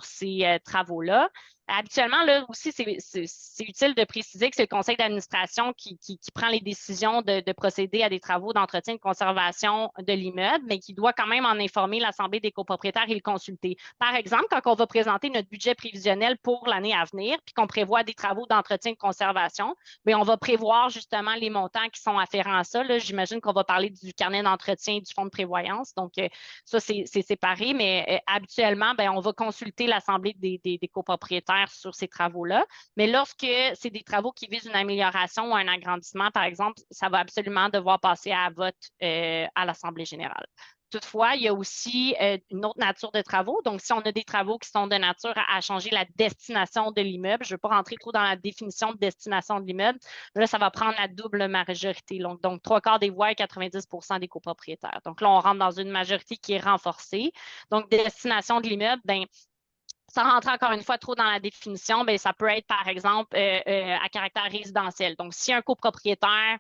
Speaker 2: ces travaux-là. Habituellement, là aussi, c'est utile de préciser que c'est le conseil d'administration qui prend les décisions de procéder à des travaux d'entretien et de conservation de l'immeuble, mais qui doit quand même en informer l'Assemblée des copropriétaires et le consulter. Par exemple, quand on va présenter notre budget prévisionnel pour l'année à venir, puis qu'on prévoit des travaux d'entretien et de conservation, bien, on va prévoir justement les montants qui sont afférents à ça. J'imagine qu'on va parler du carnet d'entretien du fonds de prévoyance. Donc, ça, c'est séparé, mais habituellement, bien, on va consulter l'Assemblée des copropriétaires sur ces travaux-là. Mais lorsque c'est des travaux qui visent une amélioration ou un agrandissement, par exemple, ça va absolument devoir passer à vote à l'Assemblée générale. Toutefois, il y a aussi une autre nature de travaux. Donc, si on a des travaux qui sont de nature à changer la destination de l'immeuble, je ne veux pas rentrer trop dans la définition de destination de l'immeuble, là, ça va prendre la double majorité. Donc 3/4 des voix et 90% des copropriétaires. Donc là, on rentre dans une majorité qui est renforcée. Donc, destination de l'immeuble, bien, sans rentrer encore une fois trop dans la définition, bien, ça peut être, par exemple, à caractère résidentiel. Donc, si un copropriétaire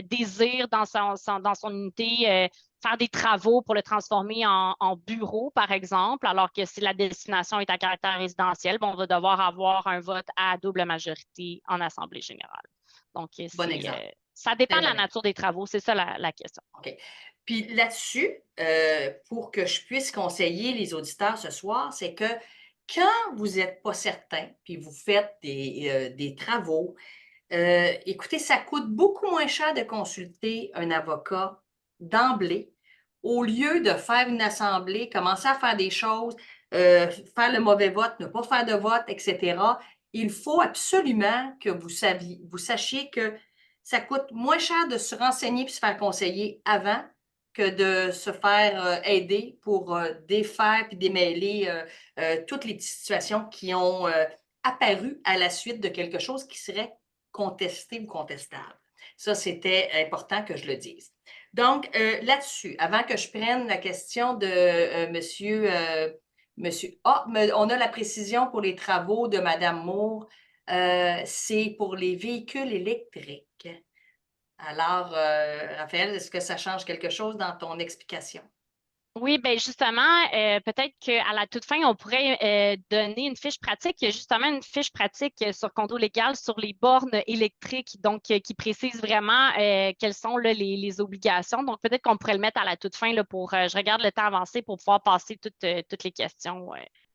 Speaker 2: désire dans son unité faire des travaux pour le transformer en bureau, par exemple, alors que si la destination est à caractère résidentiel, bien, on va devoir avoir un vote à double majorité en Assemblée générale. Donc,
Speaker 1: bon exemple.
Speaker 2: Ça dépend de la nature des travaux, c'est ça la question.
Speaker 1: OK. Puis là-dessus, pour que je puisse conseiller les auditeurs ce soir, c'est que quand vous n'êtes pas certain, puis vous faites des travaux, écoutez, ça coûte beaucoup moins cher de consulter un avocat d'emblée au lieu de faire une assemblée, commencer à faire des choses, faire le mauvais vote, ne pas faire de vote, etc. Il faut absolument que vous sachiez que ça coûte moins cher de se renseigner puis se faire conseiller avant que de se faire aider pour défaire puis démêler toutes les petites situations qui ont apparu à la suite de quelque chose qui serait contesté ou contestable. Ça, c'était important que je le dise. Donc, là-dessus, avant que je prenne la question de monsieur. Ah, on a la précision pour les travaux de Mme Moore. C'est pour les véhicules électriques. Alors, Raphaël, est-ce que ça change quelque chose dans ton explication?
Speaker 2: Oui, bien justement, peut-être qu'à la toute fin, on pourrait donner une fiche pratique. Il y a justement une fiche pratique sur Condo Légal sur les bornes électriques, donc qui précise vraiment quelles sont là, les obligations. Donc, peut-être qu'on pourrait le mettre à la toute fin là, je regarde le temps avancé pour pouvoir passer toutes les questions.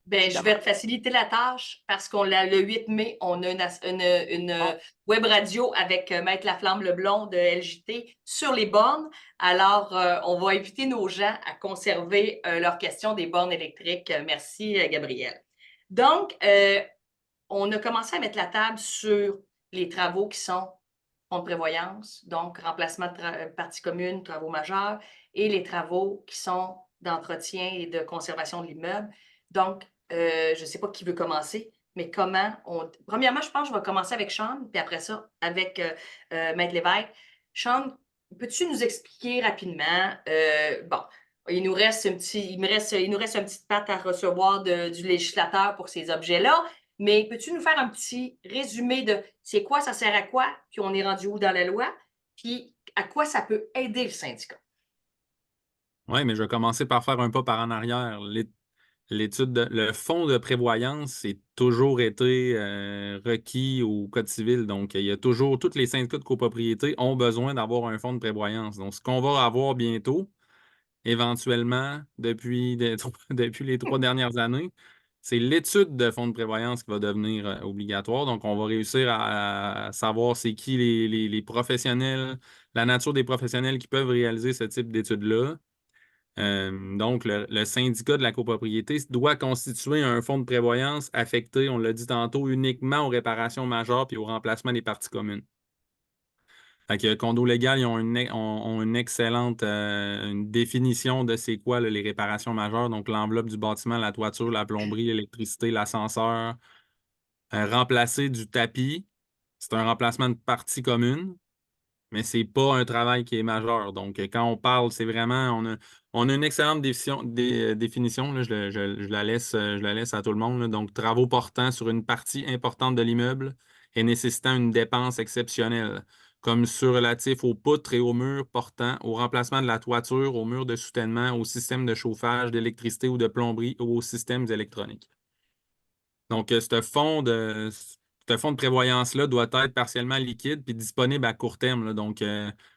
Speaker 1: Ben, je vais te faciliter la tâche parce le 8 mai, on a une web radio avec Maître Laflamme Leblond de LJT sur les bornes. Alors, on va inviter nos gens à conserver leurs questions des bornes électriques. Merci, Gabriel. Donc, on a commencé à mettre la table sur les travaux qui sont fonds de prévoyance, donc remplacement de partie commune, travaux majeurs, et les travaux qui sont d'entretien et de conservation de l'immeuble. Donc, je ne sais pas qui veut commencer, mais comment on... Premièrement, je pense que je vais commencer avec Sean, puis après ça, avec Maître Lévesque. Sean, peux-tu nous expliquer rapidement, bon, il nous reste une petite patte à recevoir du législateur pour ces objets-là, mais peux-tu nous faire un petit résumé de c'est quoi, ça sert à quoi, puis on est rendu où dans la loi, puis à quoi ça peut aider le syndicat?
Speaker 3: Oui, mais je vais commencer par faire un pas par en arrière. Le fonds de prévoyance a toujours été requis au Code civil. Donc, il y a toujours, tous les syndicats de copropriété ont besoin d'avoir un fonds de prévoyance. Donc, ce qu'on va avoir bientôt, éventuellement, depuis les 3 dernières années, c'est l'étude de fonds de prévoyance qui va devenir obligatoire. Donc, on va réussir à savoir c'est qui les professionnels, la nature des professionnels qui peuvent réaliser ce type d'études-là. Donc, le syndicat de la copropriété doit constituer un fonds de prévoyance affecté, on l'a dit tantôt, uniquement aux réparations majeures et au remplacement des parties communes. Fait que Condo Légal, ils ont une excellente une définition de c'est quoi là, les réparations majeures. Donc, l'enveloppe du bâtiment, la toiture, la plomberie, l'électricité, l'ascenseur. Remplacer du tapis, c'est un remplacement de partie commune, mais c'est pas un travail qui est majeur. Donc, quand on parle, c'est vraiment, on a une excellente définition, là, je la laisse à tout le monde. Là. Donc, travaux portant sur une partie importante de l'immeuble et nécessitant une dépense exceptionnelle, comme ceux relatifs aux poutres et aux murs portant au remplacement de la toiture, aux murs de soutènement, au système de chauffage, d'électricité ou de plomberie ou aux systèmes électroniques. Donc, ce fonds de prévoyance-là doit être partiellement liquide puis disponible à court terme. Là. Donc,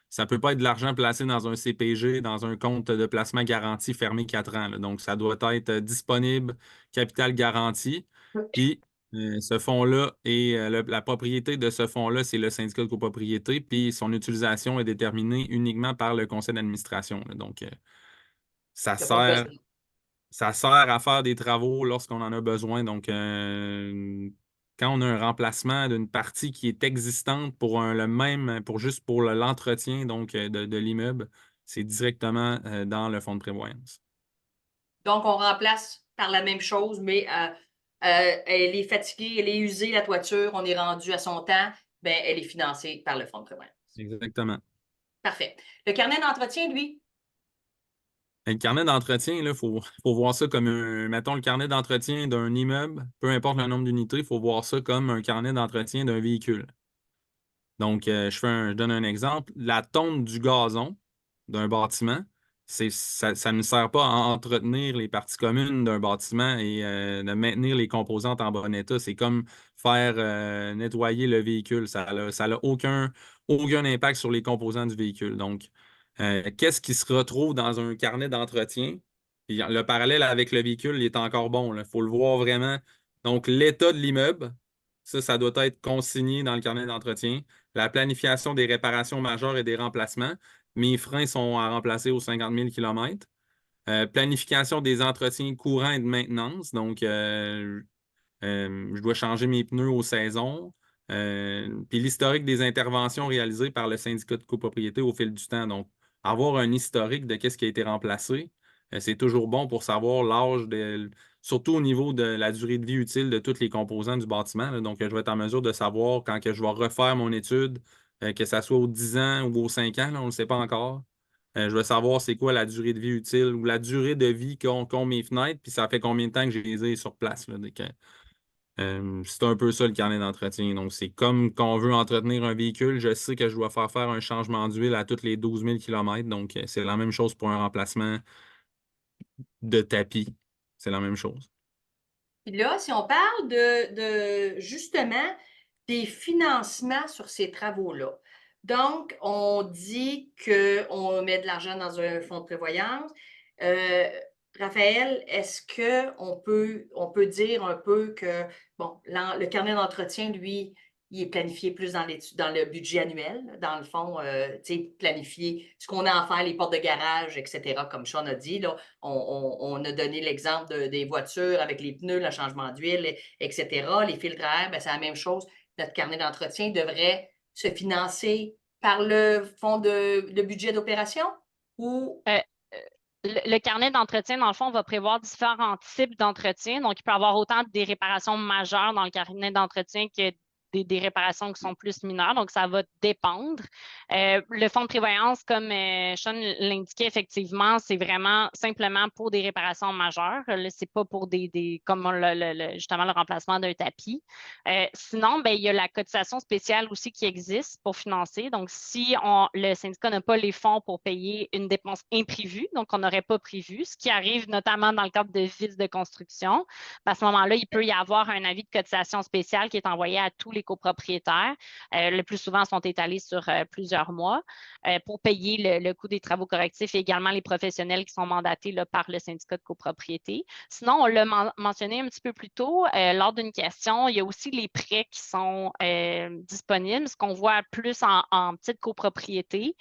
Speaker 3: ça ne peut pas être de l'argent placé dans un CPG, dans un compte de placement garanti fermé 4 ans. Là. Donc, ça doit être disponible, capital garanti. Puis, ce fonds-là et la propriété de ce fonds-là, c'est le syndicat de copropriété. Puis, son utilisation est déterminée uniquement par le conseil d'administration. Là. Donc, ça
Speaker 1: Il n'y a pas
Speaker 3: sert.
Speaker 1: besoin.
Speaker 3: Ça sert à faire des travaux lorsqu'on en a besoin. Donc, quand on a un remplacement d'une partie qui est existante pour juste pour l'entretien donc de l'immeuble, c'est directement dans le fonds de prévoyance.
Speaker 1: Donc, on remplace par la même chose, mais elle est fatiguée, elle est usée, la toiture, on est rendu à son temps, ben, elle est financée par le fonds de prévoyance.
Speaker 3: Exactement.
Speaker 1: Parfait. Le carnet d'entretien, lui?
Speaker 3: Le carnet d'entretien, il faut voir ça comme mettons, le carnet d'entretien d'un immeuble, peu importe le nombre d'unités, il faut voir ça comme un carnet d'entretien d'un véhicule. Donc, je donne un exemple. La tonte du gazon d'un bâtiment, ça ne sert pas à entretenir les parties communes d'un bâtiment et de maintenir les composantes en bon état. C'est comme faire nettoyer le véhicule. Ça n'a aucun impact sur les composants du véhicule. Donc, qu'est-ce qui se retrouve dans un carnet d'entretien? Puis le parallèle avec le véhicule, il est encore bon. Il faut le voir vraiment. Donc, l'état de l'immeuble, ça doit être consigné dans le carnet d'entretien. La planification des réparations majeures et des remplacements. Mes freins sont à remplacer aux 50 000 km. Planification des entretiens courants et de maintenance. Donc, je dois changer mes pneus aux saisons. Puis l'historique des interventions réalisées par le syndicat de copropriété au fil du temps. Donc, avoir un historique de ce qui a été remplacé, c'est toujours bon pour savoir l'âge, surtout au niveau de la durée de vie utile de tous les composants du bâtiment. Là. Donc, je vais être en mesure de savoir quand que je vais refaire mon étude, que ça soit aux 10 ans ou aux 5 ans, là, on ne le sait pas encore. Je veux savoir c'est quoi la durée de vie utile ou la durée de vie qu'ont mes fenêtres, puis ça fait combien de temps que je les ai sur place. Là, c'est un peu ça le carnet d'entretien. Donc, c'est comme quand on veut entretenir un véhicule, je sais que je dois faire un changement d'huile à tous les 12 000 km. Donc, c'est la même chose pour un remplacement de tapis. C'est la même chose.
Speaker 1: Puis là, si on parle de justement des financements sur ces travaux-là. Donc, on dit qu'on met de l'argent dans un fonds de prévoyance. Raphaël, est-ce qu'on peut dire un peu que, bon, le carnet d'entretien, lui, il est planifié plus dans le budget annuel, dans le fond, tu sais, planifier ce qu'on a à faire, les portes de garage, etc., comme Sean a dit, là, on a donné l'exemple des voitures avec les pneus, le changement d'huile, etc., les filtres à air, ben, c'est la même chose. Notre carnet d'entretien devrait se financer par le fonds de budget d'opération ou...
Speaker 2: Euh, le carnet d'entretien, dans le fond, va prévoir différents types d'entretien. Donc, il peut y avoir autant des réparations majeures dans le carnet d'entretien que des réparations qui sont plus mineures. Donc, ça va dépendre. Le fonds de prévoyance, comme Sean l'indiquait, effectivement, c'est vraiment simplement pour des réparations majeures. Ce n'est pas pour comme justement le remplacement d'un tapis. Sinon, ben, il y a la cotisation spéciale aussi qui existe pour financer. Donc, si le syndicat n'a pas les fonds pour payer une dépense imprévue, donc on n'aurait pas prévu, ce qui arrive notamment dans le cadre de vices de construction, à ce moment-là, il peut y avoir un avis de cotisation spéciale qui est envoyé à tous les copropriétaires. Le plus souvent, sont étalés sur plusieurs mois pour payer le coût des travaux correctifs et également les professionnels qui sont mandatés là, par le syndicat de copropriété. Sinon, on l'a mentionné un petit peu plus tôt lors d'une question, il y a aussi les prêts qui sont disponibles, ce qu'on voit plus en petite copropriété.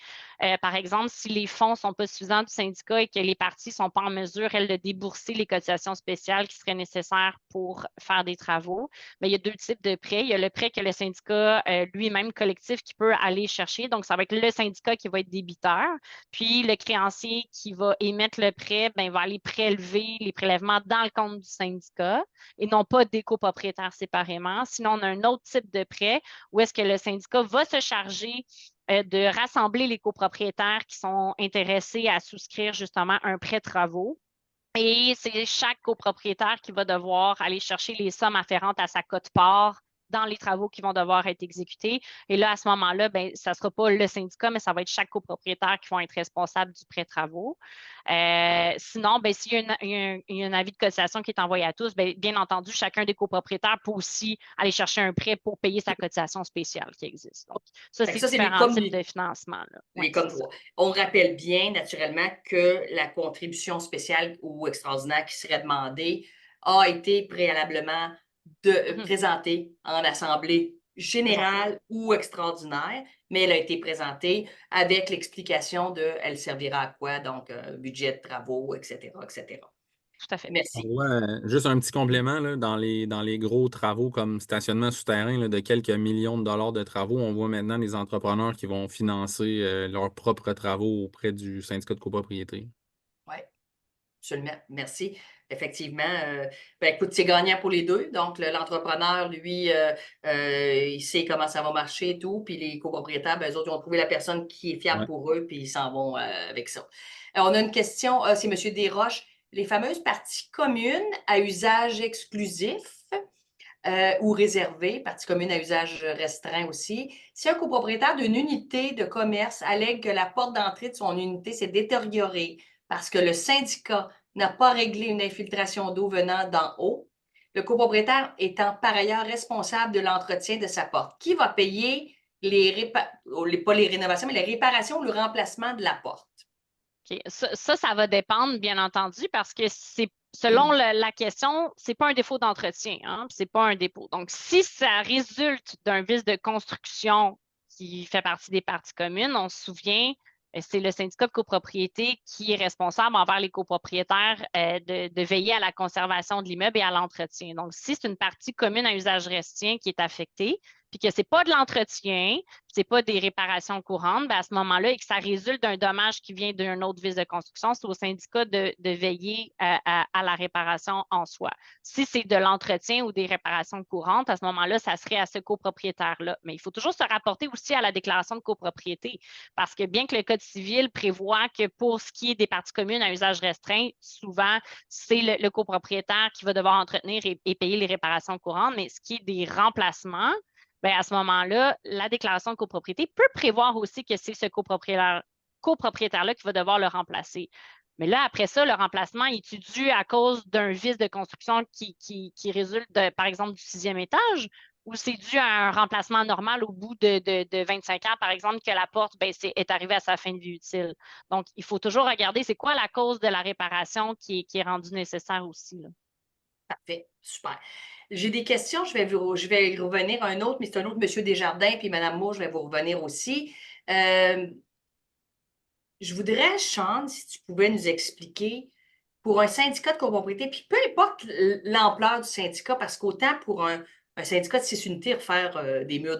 Speaker 2: Par exemple, si les fonds ne sont pas suffisants du syndicat et que les parties ne sont pas en mesure, elles, de débourser les cotisations spéciales qui seraient nécessaires pour faire des travaux, bien, il y a deux types de prêts. Il y a le prêt que le syndicat lui-même collectif qui peut aller chercher. Donc, ça va être le syndicat qui va être débiteur. Puis, le créancier qui va émettre le prêt, bien, va aller prélever les prélèvements dans le compte du syndicat et non pas des copropriétaires séparément. Sinon, on a un autre type de prêt où est-ce que le syndicat va se charger de rassembler les copropriétaires qui sont intéressés à souscrire justement un prêt travaux. Et c'est chaque copropriétaire qui va devoir aller chercher les sommes afférentes à sa quote-part dans les travaux qui vont devoir être exécutés. Et là, à ce moment-là, ben, ça ne sera pas le syndicat, mais ça va être chaque copropriétaire qui va être responsable du prêt travaux. Sinon, ben, s'il y a un avis de cotisation qui est envoyé à tous, ben, bien entendu, chacun des copropriétaires peut aussi aller chercher un prêt pour payer sa cotisation spéciale qui existe. Donc, ça, c'est différents types de financement. Là.
Speaker 1: Les comme toi. On rappelle bien, naturellement, que la contribution spéciale ou extraordinaire qui serait demandée a été préalablement présentée en assemblée générale ou extraordinaire, mais elle a été présentée avec l'explication de elle servira à quoi, donc budget de travaux, etc., etc.
Speaker 2: Tout à fait.
Speaker 1: Merci.
Speaker 3: Juste un petit complément, là, dans les gros travaux comme stationnement souterrain là, de quelques millions de dollars de travaux, on voit maintenant des entrepreneurs qui vont financer leurs propres travaux auprès du syndicat de copropriété.
Speaker 1: Oui, absolument. Merci. Effectivement, ben écoute, c'est gagnant pour les deux. Donc, l'entrepreneur, lui, il sait comment ça va marcher et tout. Puis les copropriétaires, ben, eux autres, ils ont trouvé la personne qui est fiable pour eux, puis ils s'en vont avec ça. On a une question, c'est M. Desroches. Les fameuses parties communes à usage exclusif ou réservé, partie commune à usage restreint aussi. Si un copropriétaire d'une unité de commerce allègue que la porte d'entrée de son unité s'est détériorée parce que le syndicat n'a pas réglé une infiltration d'eau venant d'en haut, le copropriétaire étant par ailleurs responsable de l'entretien de sa porte, qui va payer pas les rénovations, mais les réparations ou le remplacement de la porte?
Speaker 2: Okay. Ça va dépendre, bien entendu, parce que c'est selon la question, ce n'est pas un défaut d'entretien, hein, ce n'est pas un dépôt. Donc, si ça résulte d'un vice de construction qui fait partie des parties communes, on se souvient, c'est le syndicat de copropriété qui est responsable envers les copropriétaires de veiller à la conservation de l'immeuble et à l'entretien. Donc, si c'est une partie commune à usage restreint qui est affectée, puis que ce n'est pas de l'entretien, ce n'est pas des réparations courantes, bien à ce moment-là, et que ça résulte d'un dommage qui vient d'un autre vice de construction, c'est au syndicat de veiller à la réparation en soi. Si c'est de l'entretien ou des réparations courantes, à ce moment-là, ça serait à ce copropriétaire-là. Mais il faut toujours se rapporter aussi à la déclaration de copropriété, parce que bien que le Code civil prévoit que pour ce qui est des parties communes à usage restreint, souvent, c'est le copropriétaire qui va devoir entretenir et payer les réparations courantes, mais ce qui est des remplacements, bien, à ce moment-là, la déclaration de copropriété peut prévoir aussi que c'est ce copropriétaire-là qui va devoir le remplacer. Mais là, après ça, le remplacement est dû à cause d'un vice de construction qui résulte, par exemple, du 6e étage ou c'est dû à un remplacement normal au bout de 25 ans, par exemple, que la porte est arrivée à sa fin de vie utile. Donc, il faut toujours regarder c'est quoi la cause de la réparation qui est rendue nécessaire aussi, là.
Speaker 1: Parfait, super. J'ai des questions, je vais y revenir à un autre, mais c'est un autre Monsieur Desjardins, puis Madame Moore, je vais vous revenir aussi. Je voudrais, Sean, si tu pouvais nous expliquer, pour un syndicat de copropriété, puis peu importe l'ampleur du syndicat, parce qu'autant pour un syndicat de 6 unités, refaire des murs,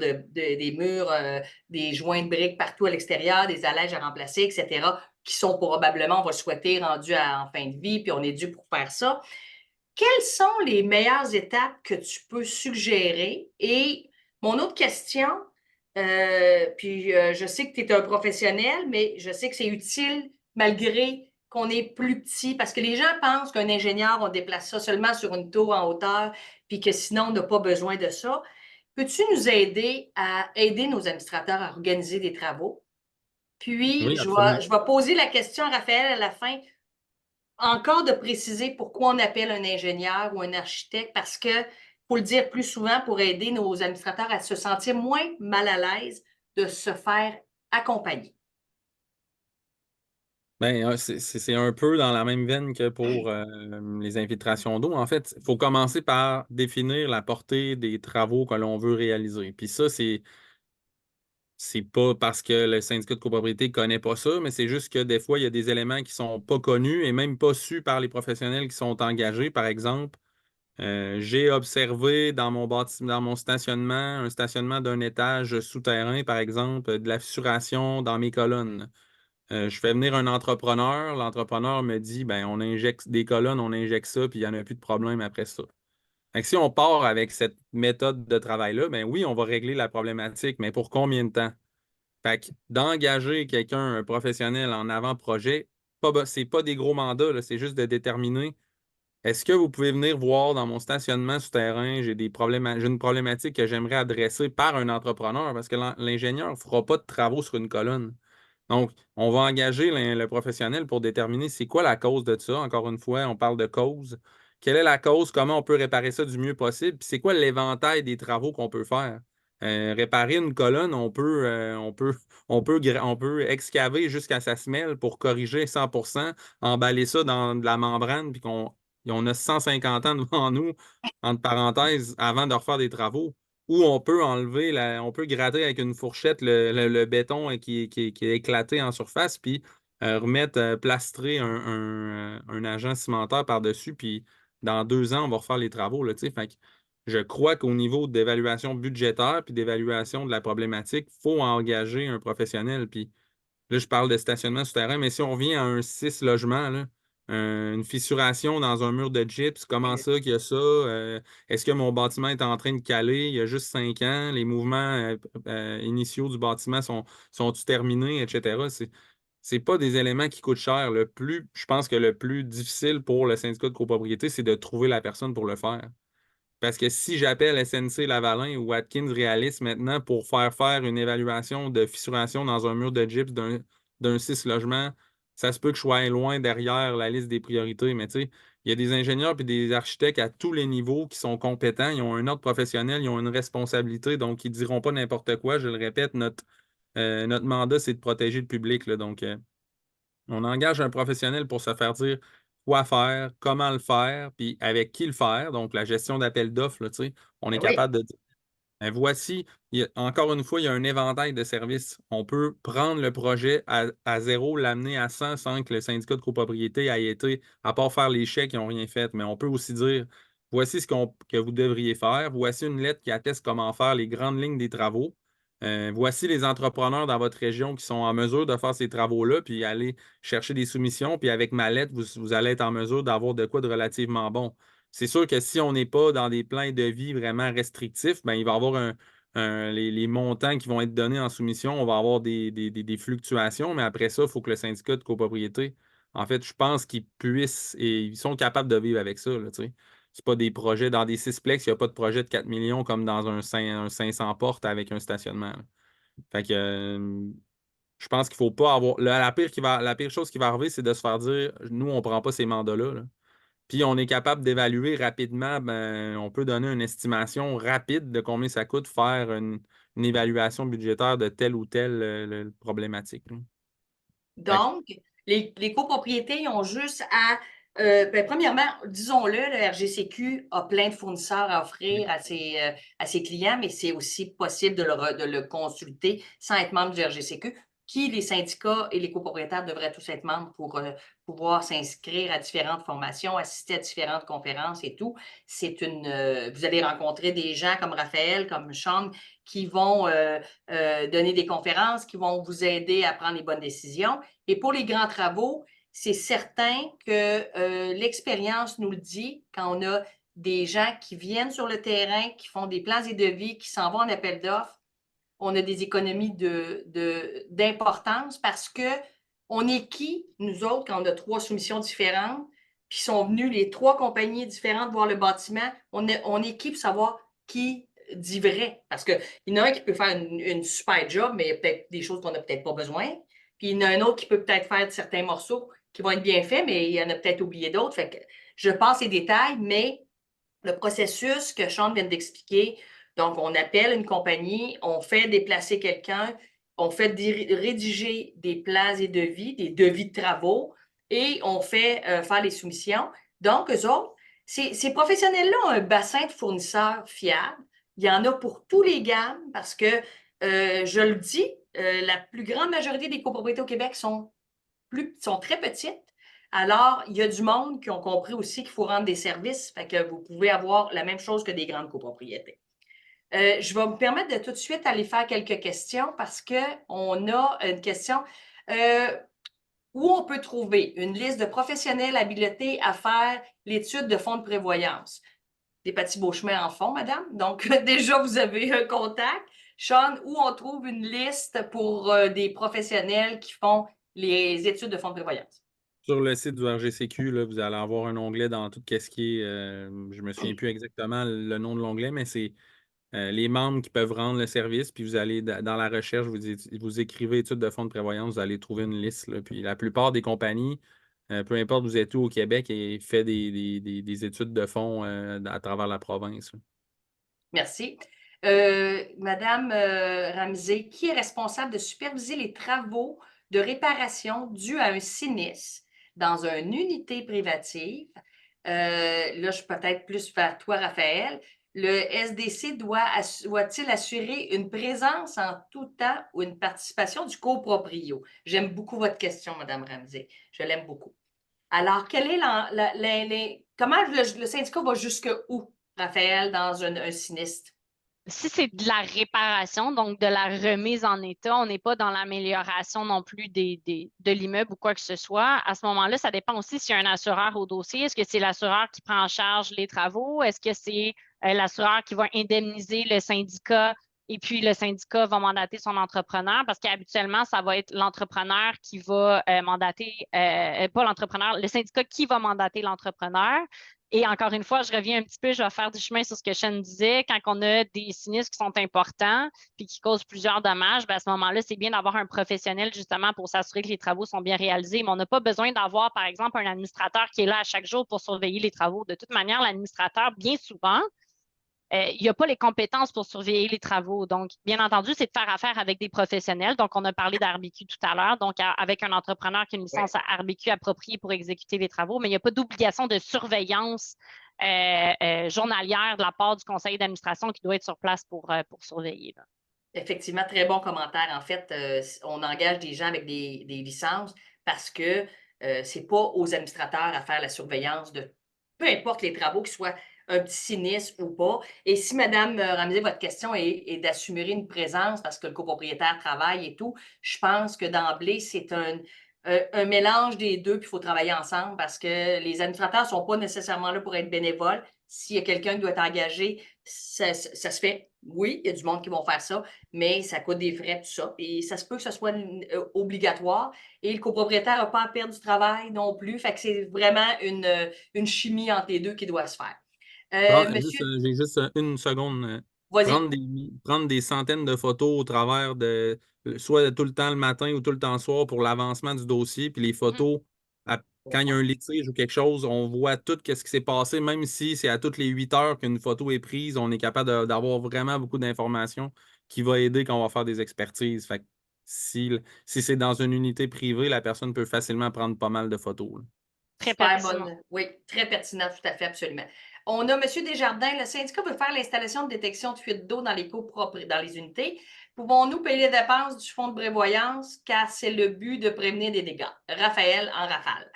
Speaker 1: des joints de briques partout à l'extérieur, des allèges à remplacer, etc., qui sont probablement, on va le souhaiter, rendus en fin de vie, puis on est dû pour faire ça. Quelles sont les meilleures étapes que tu peux suggérer? Et mon autre question, je sais que tu es un professionnel, mais je sais que c'est utile malgré qu'on est plus petit, parce que les gens pensent qu'un ingénieur, on déplace ça seulement sur une tour en hauteur, puis que sinon, on n'a pas besoin de ça. Peux-tu nous aider à aider nos administrateurs à organiser des travaux? Puis,
Speaker 3: Oui, absolument.
Speaker 1: je vais poser la question à Raphaël à la fin encore de préciser pourquoi on appelle un ingénieur ou un architecte, parce que, faut le dire plus souvent, pour aider nos administrateurs à se sentir moins mal à l'aise de se faire accompagner.
Speaker 3: Ben, c'est un peu dans la même veine que pour les infiltrations d'eau. En fait, il faut commencer par définir la portée des travaux que l'on veut réaliser. Puis ça, c'est pas parce que le syndicat de copropriété ne connaît pas ça, mais c'est juste que des fois, il y a des éléments qui sont pas connus et même pas su par les professionnels qui sont engagés. Par exemple, j'ai observé dans mon stationnement, un stationnement d'un étage souterrain, par exemple, de la fissuration dans mes colonnes. Je fais venir un entrepreneur. L'entrepreneur me dit, ben, on injecte des colonnes, on injecte ça, puis il n'y en a plus de problème après ça. Fait que si on part avec cette méthode de travail-là, ben oui, on va régler la problématique, mais pour combien de temps? Fait que d'engager quelqu'un, un professionnel en avant-projet, c'est pas des gros mandats, là, c'est juste de déterminer est-ce que vous pouvez venir voir dans mon stationnement souterrain, j'ai une problématique que j'aimerais adresser par un entrepreneur parce que l'ingénieur ne fera pas de travaux sur une colonne. Donc, on va engager le professionnel pour déterminer c'est quoi la cause de ça. Encore une fois, on parle de cause. Quelle est la cause? Comment on peut réparer ça du mieux possible? Puis c'est quoi l'éventail des travaux qu'on peut faire? Réparer une colonne, on peut excaver jusqu'à sa semelle pour corriger 100%, emballer ça dans de la membrane, puis on a 150 ans devant nous, entre parenthèses, avant de refaire des travaux. Ou on peut on peut gratter avec une fourchette le béton qui est éclaté en surface, puis remettre, plastrer un agent cimentaire par-dessus, puis dans 2 ans, on va refaire les travaux, là, tu sais. Fait que je crois qu'au niveau d'évaluation budgétaire puis d'évaluation de la problématique, il faut engager un professionnel. Puis là, je parle de stationnement souterrain, mais si on revient à un 6 logements, là, une fissuration dans un mur de gyps, comment ça qu'il y a ça? Est-ce que mon bâtiment est en train de caler? Il y a juste 5 ans, les mouvements initiaux du bâtiment sont-ils terminés, etc. C'est pas des éléments qui coûtent cher. Je pense que le plus difficile pour le syndicat de copropriété, c'est de trouver la personne pour le faire. Parce que si j'appelle SNC Lavalin ou Watkins Realis maintenant pour faire une évaluation de fissuration dans un mur de gyps d'un 6 logements, ça se peut que je sois loin derrière la liste des priorités. Mais tu sais, il y a des ingénieurs et des architectes à tous les niveaux qui sont compétents, ils ont un ordre professionnel, ils ont une responsabilité, donc ils ne diront pas n'importe quoi. Je le répète, notre mandat, c'est de protéger le public, là. Donc, on engage un professionnel pour se faire dire quoi faire, comment le faire, puis avec qui le faire. Donc, la gestion d'appel d'offres, là, tu sais, on est
Speaker 1: Ben oui,
Speaker 3: capable de dire, ben, voici, encore une fois, il y a un éventail de services. On peut prendre le projet à zéro, l'amener à 100 sans que le syndicat de copropriété ait été, à part faire les chèques, ils n'ont rien fait. Mais on peut aussi dire, voici que vous devriez faire. Voici une lettre qui atteste comment faire les grandes lignes des travaux. Voici les entrepreneurs dans votre région qui sont en mesure de faire ces travaux-là, puis aller chercher des soumissions. Puis avec ma lettre, vous allez être en mesure d'avoir de quoi de relativement bon. C'est sûr que si on n'est pas dans des plans de vie vraiment restrictifs, ben, il va y avoir les montants qui vont être donnés en soumission, on va avoir des fluctuations, mais après ça, il faut que le syndicat de copropriété, en fait, je pense qu'ils puissent et ils sont capables de vivre avec ça, là, tu sais. C'est pas des projets dans des sixplex, il n'y a pas de projet de 4 millions comme dans un 500 portes avec un stationnement, là. Fait que je pense qu'il faut pas avoir. La pire chose qui va arriver, c'est de se faire dire nous, on prend pas ces mandats-là, là. Puis on est capable d'évaluer rapidement, ben, on peut donner une estimation rapide de combien ça coûte faire une évaluation budgétaire de telle ou telle problématique, là. Fait que
Speaker 1: Donc, les copropriétés, ils ont juste à. Ben, premièrement, disons-le, le RGCQ a plein de fournisseurs à offrir à ses clients, mais c'est aussi possible de le consulter sans être membre du RGCQ, qui les syndicats et les copropriétaires devraient tous être membres pour pouvoir s'inscrire à différentes formations, assister à différentes conférences et tout. Vous allez rencontrer des gens comme Raphaël, comme Sean, qui vont donner des conférences, qui vont vous aider à prendre les bonnes décisions. Et pour les grands travaux, c'est certain que l'expérience nous le dit quand on a des gens qui viennent sur le terrain, qui font des plans et devis, qui s'en vont en appel d'offres. On a des économies d'importance parce que on est qui, nous autres, quand on a 3 soumissions différentes, puis sont venus les 3 compagnies différentes voir le bâtiment, on est qui pour savoir qui dit vrai? Parce qu'il y en a un qui peut faire une super job, mais il y a peut-être des choses qu'on n'a peut-être pas besoin. Puis il y en a un autre qui peut peut-être faire certains morceaux qui vont être bien faits, mais il y en a peut-être oublié d'autres. Fait que je passe les détails, mais le processus que Sean vient d'expliquer, donc on appelle une compagnie, on fait déplacer quelqu'un, on fait rédiger des plans et devis, des devis de travaux, et on fait faire les soumissions. Donc, eux autres, ces professionnels-là ont un bassin de fournisseurs fiables. Il y en a pour tous les gammes parce que, je le dis, la plus grande majorité des copropriétés au Québec sont très petites. Alors, il y a du monde qui ont compris aussi qu'il faut rendre des services, fait que vous pouvez avoir la même chose que des grandes copropriétés. Je vais me permettre de tout de suite aller faire quelques questions parce qu'on a une question. Où on peut trouver une liste de professionnels habilités à faire l'étude de fonds de prévoyance? Des petits beaux chemins en fond, madame. Donc, déjà, vous avez un contact. Sean, où on trouve une liste pour des professionnels qui font les études de fonds de prévoyance?
Speaker 3: sur le site du RGCQ, là, vous allez avoir un onglet dans tout ce qui est, je me souviens plus exactement le nom de l'onglet, mais c'est les membres qui peuvent rendre le service, puis vous allez dans la recherche, vous écrivez études de fonds de prévoyance, vous allez trouver une liste, là. Puis la plupart des compagnies, peu importe où vous êtes où au Québec, et fait des études de fonds à travers la province, là.
Speaker 1: Merci. Madame Ramsey, qui est responsable de superviser les travaux de réparation dus à un sinistre dans une unité privative? Là, je suis peut-être plus vers toi, Raphaël. Le SDC doit-il assurer une présence en tout temps ou une participation du coproprio? J'aime beaucoup votre question, Madame Ramsey. Je l'aime beaucoup. Alors, quelle est comment le syndicat va jusque où, Raphaël, dans un sinistre?
Speaker 2: Si c'est de la réparation, donc de la remise en état, on n'est pas dans l'amélioration non plus de l'immeuble ou quoi que ce soit. À ce moment-là, ça dépend aussi s'il y a un assureur au dossier. Est-ce que c'est l'assureur qui prend en charge les travaux? Est-ce que c'est l'assureur qui va indemniser le syndicat et puis le syndicat va mandater son entrepreneur? Parce qu'habituellement, ça va être l'entrepreneur qui va mandater, pas l'entrepreneur, le syndicat qui va mandater l'entrepreneur. Et encore une fois, je reviens un petit peu, je vais faire du chemin sur ce que Sean disait. Quand on a des sinistres qui sont importants puis qui causent plusieurs dommages, bien, à ce moment-là, c'est bien d'avoir un professionnel justement pour s'assurer que les travaux sont bien réalisés. Mais on n'a pas besoin d'avoir, par exemple, un administrateur qui est là à chaque jour pour surveiller les travaux. De toute manière, l'administrateur, bien souvent, il n'y a pas les compétences pour surveiller les travaux. Donc, bien entendu, c'est de faire affaire avec des professionnels. Donc, on a parlé d'ARBQ tout à l'heure, donc avec un entrepreneur qui a une licence à ARBQ appropriée pour exécuter les travaux, mais il n'y a pas d'obligation de surveillance journalière de la part du conseil d'administration qui doit être sur place pour surveiller, là.
Speaker 1: Effectivement, très bon commentaire. En fait, on engage des gens avec des licences parce que ce n'est pas aux administrateurs à faire la surveillance de peu importe les travaux, qu'ils soient un petit sinistre ou pas. Et si, Madame Ramsey, votre question est d'assumer une présence parce que le copropriétaire travaille et tout, je pense que d'emblée, c'est un mélange des deux, puis il faut travailler ensemble parce que les administrateurs ne sont pas nécessairement là pour être bénévoles. S'il y a quelqu'un qui doit être engagé, ça se fait. Oui, il y a du monde qui vont faire ça, mais ça coûte des frais, tout ça. Et ça se peut que ce soit obligatoire. Et le copropriétaire n'a pas à perdre du travail non plus. Fait que c'est vraiment une chimie entre les deux qui doit se faire. Monsieur,
Speaker 3: J'ai juste une seconde.
Speaker 1: vas-y.
Speaker 3: Prendre des centaines de photos au travers soit tout le temps le matin ou tout le temps le soir pour l'avancement du dossier, puis les photos quand il y a un litige ou quelque chose, on voit tout ce qui s'est passé, même si c'est à toutes les 8 heures qu'une photo est prise, on est capable d'avoir vraiment beaucoup d'informations qui va aider quand on va faire des expertises. Fait que si c'est dans une unité privée, la personne peut facilement prendre pas mal de photos, là.
Speaker 2: Très
Speaker 1: Super
Speaker 2: pertinent.
Speaker 1: bonne. Oui, très pertinent, tout à fait, absolument. On a M. Desjardins. Le syndicat veut faire l'installation de détection de fuite d'eau dans dans les unités. Pouvons-nous payer les dépenses du fonds de prévoyance car c'est le but de prévenir des dégâts? Raphaël en rafale.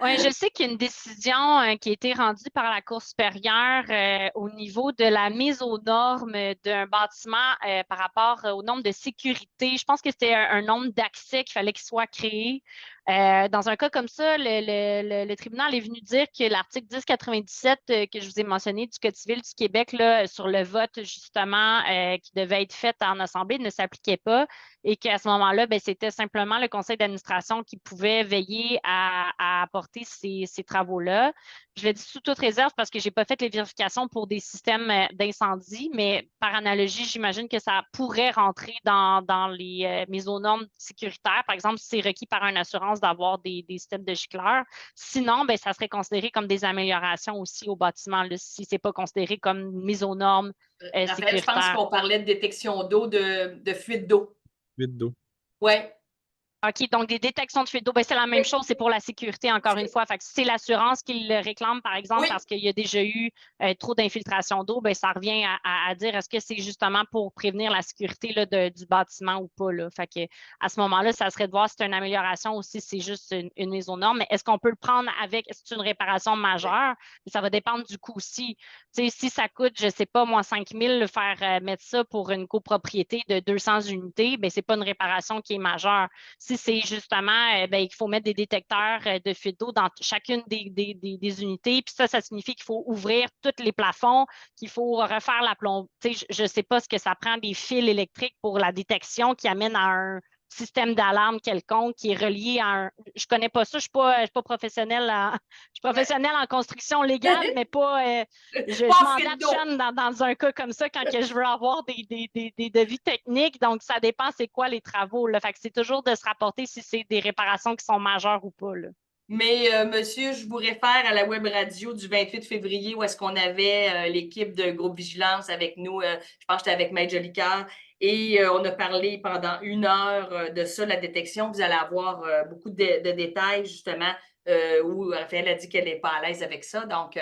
Speaker 2: Oui, je sais qu'il y a une décision qui a été rendue par la Cour supérieure au niveau de la mise aux normes d'un bâtiment par rapport au nombre de sécurité. Je pense que c'était un nombre d'accès qu'il fallait qu'il soit créé. Dans un cas comme ça, le tribunal est venu dire que l'article 1097 que je vous ai mentionné du Code civil du Québec là, sur le vote justement qui devait être fait en Assemblée ne s'appliquait pas et qu'à ce moment-là, ben, c'était simplement le conseil d'administration qui pouvait veiller à apporter ces travaux-là. Je le dis sous toute réserve parce que je n'ai pas fait les vérifications pour des systèmes d'incendie, mais par analogie, j'imagine que ça pourrait rentrer dans les mises aux normes sécuritaires. Par exemple, si c'est requis par une assurance d'avoir des systèmes de gicleurs. Sinon, ben, ça serait considéré comme des améliorations aussi au bâtiment, là, si ce n'est pas considéré comme une mise aux normes
Speaker 1: Raphaël, je pense
Speaker 2: sécuritaires.
Speaker 1: qu'on parlait de détection d'eau, de fuite d'eau.
Speaker 3: Fuite d'eau.
Speaker 1: Oui.
Speaker 2: OK, donc des détections de fuite d'eau, ben, c'est la même chose, c'est pour la sécurité, encore une fois. Fait que si c'est l'assurance qui le réclame, par exemple,
Speaker 1: Oui.
Speaker 2: parce qu'il y a déjà eu trop d'infiltration d'eau, ben, ça revient à dire est-ce que c'est justement pour prévenir la sécurité là, du bâtiment ou pas. Là. Fait que, à ce moment-là, ça serait de voir si c'est une amélioration ou si c'est juste une mise aux normes. Mais est-ce qu'on peut le prendre avec, est-ce que c'est une réparation majeure? Ça va dépendre du coût aussi. T'sais, si ça coûte, je ne sais pas, moi, 5 000, faire mettre ça pour une copropriété de 200 unités, ben, ce n'est pas une réparation qui est majeure. Si c'est justement, ben, il faut mettre des détecteurs de fuite d'eau dans chacune des unités, puis ça signifie qu'il faut ouvrir tous les plafonds, qu'il faut refaire la plombe. Je ne sais pas ce que ça prend des fils électriques pour la détection qui amène à un système d'alarme quelconque qui est relié à un. Je ne connais pas ça, je ne suis pas professionnelle je suis professionnelle en construction légale, mais pas. Je
Speaker 1: Pas
Speaker 2: m'en
Speaker 1: fuite d'eau.
Speaker 2: datchonne dans un cas comme ça quand que je veux avoir des devis techniques. Donc, ça dépend c'est quoi les travaux. Là. Fait que c'est toujours de se rapporter si c'est des réparations qui sont majeures ou pas. Là.
Speaker 1: Mais monsieur, je vous réfère à la web radio du 28 février où est-ce qu'on avait l'équipe de Groupe Vigilance avec nous. Je pense que j'étais avec Maître Jolicoeur. Et on a parlé pendant 1 heure de ça, la détection. Vous allez avoir beaucoup de détails, justement, où Raphaël a dit qu'elle n'est pas à l'aise avec ça. Donc,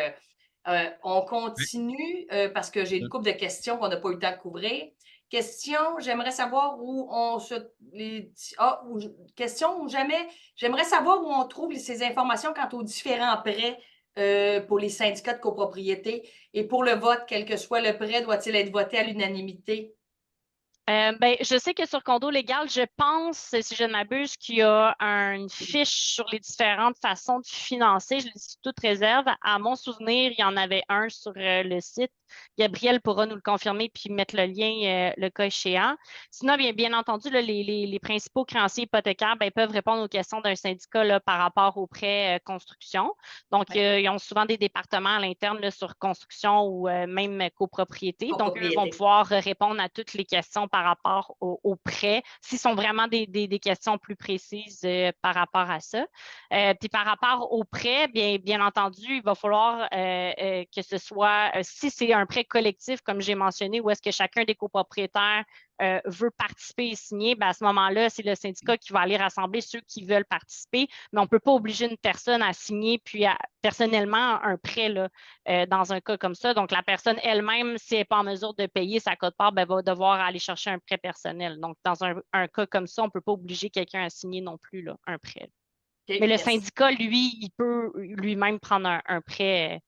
Speaker 1: on continue parce que j'ai une couple de questions qu'on n'a pas eu le temps de couvrir. Question, j'aimerais savoir où on se. Question ou jamais. J'aimerais savoir où on trouve ces informations quant aux différents prêts pour les syndicats de copropriété. Et pour le vote, quel que soit le prêt, doit-il être voté à l'unanimité?
Speaker 2: Ben, je sais que sur Condo Légal, je pense, si je ne m'abuse, qu'il y a une fiche sur les différentes façons de financer. Je le dis sous toute réserve. À mon souvenir, il y en avait un sur le site. Gabriel pourra nous le confirmer puis mettre le lien le cas échéant. Sinon, bien entendu, là, les principaux créanciers hypothécaires ben, peuvent répondre aux questions d'un syndicat là, par rapport aux prêts construction. Donc, ils ont souvent des départements à l'interne là, sur construction ou même copropriété. Donc, eux vont pouvoir répondre à toutes les questions par rapport aux prêts, s'ils sont vraiment des questions plus précises par rapport à ça. Puis par rapport aux prêts, bien entendu, il va falloir que ce soit, si c'est un prêt collectif, comme j'ai mentionné, où est-ce que chacun des copropriétaires veut participer et signer, bien à ce moment-là, c'est le syndicat qui va aller rassembler ceux qui veulent participer, mais on ne peut pas obliger une personne à signer puis personnellement un prêt là, dans un cas comme ça. Donc, la personne elle-même, si elle n'est pas en mesure de payer sa quote-part, ben, va devoir aller chercher un prêt personnel. Donc, dans un cas comme ça, on ne peut pas obliger quelqu'un à signer non plus là, un prêt.
Speaker 1: Okay,
Speaker 2: mais le
Speaker 1: merci.
Speaker 2: syndicat, lui, il peut lui-même prendre un prêt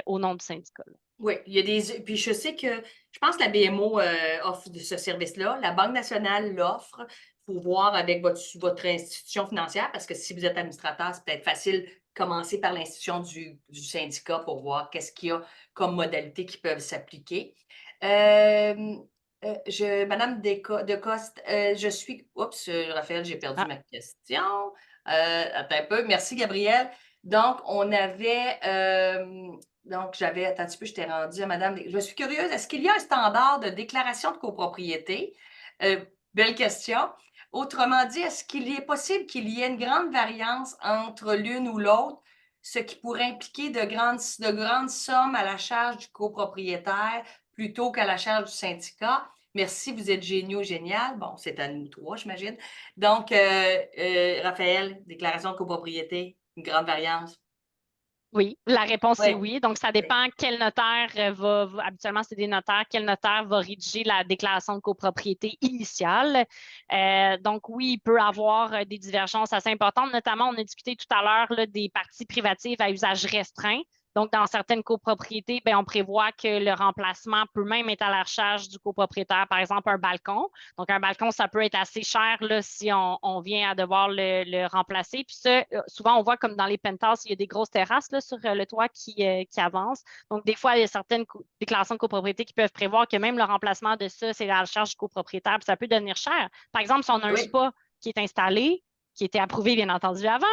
Speaker 2: au nom du syndicat. Là.
Speaker 1: Oui, il y a des. Puis je sais que je pense que la BMO offre de ce service-là. La Banque nationale l'offre. Il faut voir avec votre institution financière, parce que si vous êtes administrateur, c'est peut-être facile de commencer par l'institution du syndicat pour voir qu'est-ce qu'il y a comme modalités qui peuvent s'appliquer. Madame Decoste, je suis. Oups, Raphaël, j'ai perdu ma question. Attends un peu. Merci, Gabriel. Donc, on avait. Donc, attends un petit peu, je t'ai rendu à Madame. Je suis curieuse, est-ce qu'il y a un standard de déclaration de copropriété? Belle question. Autrement dit, est-ce qu'il est possible qu'il y ait une grande variance entre l'une ou l'autre, ce qui pourrait impliquer de grandes sommes à la charge du copropriétaire plutôt qu'à la charge du syndicat? Merci, vous êtes géniaux, génial. Bon, c'est à nous trois, j'imagine. Donc, Raphaël, déclaration de copropriété, une grande variance.
Speaker 2: Oui, la réponse est
Speaker 1: Oui.
Speaker 2: oui. Donc, ça dépend quel notaire habituellement, c'est des notaires, quel notaire va rédiger la déclaration de copropriété initiale. Donc, oui, il peut y avoir des divergences assez importantes. Notamment, on a discuté tout à l'heure là, des parties privatives à usage restreint. Donc, dans certaines copropriétés, on prévoit que le remplacement peut même être à la charge du copropriétaire, par exemple un balcon. Donc, un balcon, ça peut être assez cher là, si on vient à devoir le remplacer. Puis ça, souvent, on voit comme dans les penthouses, il y a des grosses terrasses là, sur le toit qui avancent. Donc, des fois, il y a certaines déclarations de copropriété qui peuvent prévoir que même le remplacement de ça, c'est à la charge du copropriétaire. Puis ça peut devenir cher. Par exemple, si on a un
Speaker 1: Oui.
Speaker 2: spa qui est installé, qui était approuvé, bien entendu, avant.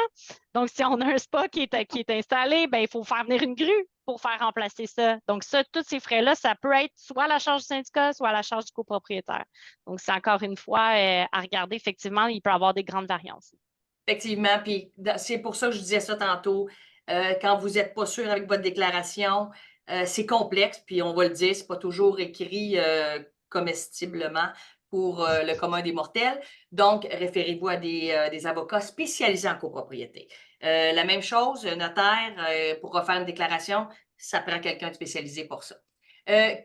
Speaker 2: Donc, si on a un spa qui est installé, il faut faire venir une grue pour faire remplacer ça. Donc, ça, tous ces frais-là, ça peut être soit à la charge du syndicat, soit à la charge du copropriétaire. Donc, c'est encore une fois à regarder. Effectivement, il peut y avoir des grandes variances.
Speaker 1: Effectivement, puis c'est pour ça que je disais ça tantôt. Quand vous n'êtes pas sûr avec votre déclaration, c'est complexe, puis on va le dire, c'est pas toujours écrit comestiblement pour le commun des mortels. Donc, référez-vous à des avocats spécialisés en copropriété. La même chose, un notaire, pour refaire une déclaration, ça prend quelqu'un de spécialisé pour ça.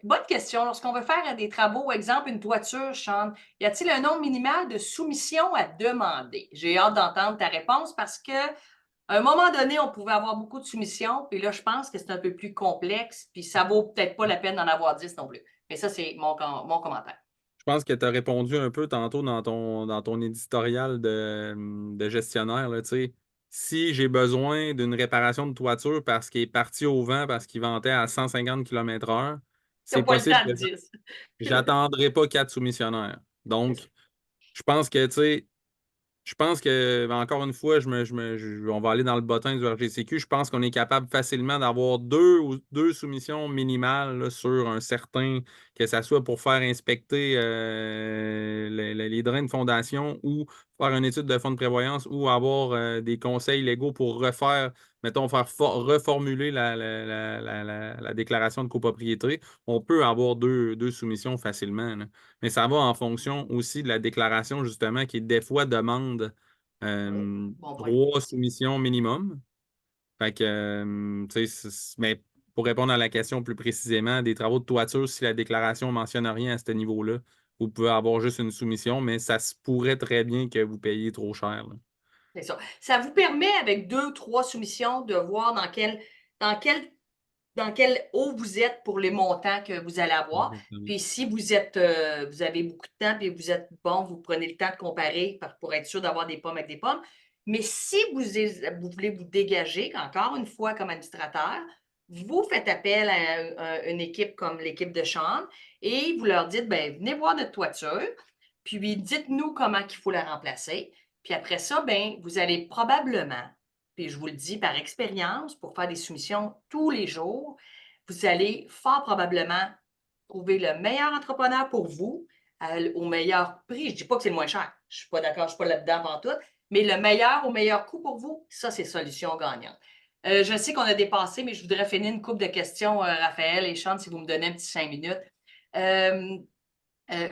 Speaker 1: Bonne question. Lorsqu'on veut faire des travaux, exemple une toiture, Sean, y a-t-il un nombre minimal de soumissions à demander? J'ai hâte d'entendre ta réponse parce que à un moment donné, on pouvait avoir beaucoup de soumissions, puis là, je pense que c'est un peu plus complexe, puis ça vaut peut-être pas la peine d'en avoir 10 non plus. Mais ça, c'est mon commentaire.
Speaker 3: Je pense que tu as répondu un peu tantôt dans ton éditorial de gestionnaire, là, tu sais. Si j'ai besoin d'une réparation de toiture parce qu'il est parti au vent, parce qu'il ventait à 150 km/h,
Speaker 1: T'as
Speaker 3: c'est
Speaker 1: pas le
Speaker 3: possible
Speaker 1: temps
Speaker 3: que
Speaker 1: de 10.
Speaker 3: j'attendrai pas 4 soumissionnaires. Donc, je pense que, tu sais, je pense que, encore une fois, on va aller dans le bottin du RGCQ. Je pense qu'on est capable facilement d'avoir deux soumissions minimales là, sur un certain, que ce soit pour faire inspecter les drains de fondation ou faire une étude de fonds de prévoyance ou avoir des conseils légaux pour refaire, mettons, reformuler la déclaration de copropriété. On peut avoir deux soumissions facilement, là. Mais ça va en fonction aussi de la déclaration, justement, qui des fois demande
Speaker 1: Bon point.
Speaker 3: 3 soumissions minimum. Fait que, tu sais, mais pour répondre à la question plus précisément, des travaux de toiture, si la déclaration ne mentionne rien à ce niveau-là, vous pouvez avoir juste une soumission, mais ça se pourrait très bien que vous payiez trop cher, là.
Speaker 1: C'est ça. Ça vous permet, avec 2, 3 soumissions, de voir dans quel dans quel eau vous êtes pour les montants que vous allez avoir.
Speaker 3: Exactement.
Speaker 1: Puis si vous vous avez beaucoup de temps et vous êtes bon, vous prenez le temps de comparer pour être sûr d'avoir des pommes avec des pommes. Mais si vous voulez vous dégager, encore une fois, comme administrateur, vous faites appel à une équipe comme l'équipe de Sean et vous leur dites, ben, venez voir notre toiture, puis dites-nous comment il faut la remplacer. Puis après ça, ben, vous allez probablement, puis je vous le dis par expérience, pour faire des soumissions tous les jours, vous allez fort probablement trouver le meilleur entrepreneur pour vous au meilleur prix. Je ne dis pas que c'est le moins cher. Je ne suis pas d'accord, je ne suis pas là-dedans avant tout, mais le meilleur au meilleur coût pour vous, ça, c'est solution gagnante. Je sais qu'on a dépassé, mais je voudrais finir une couple de questions, Raphaël et Sean, si vous me donnez un petit 5 minutes.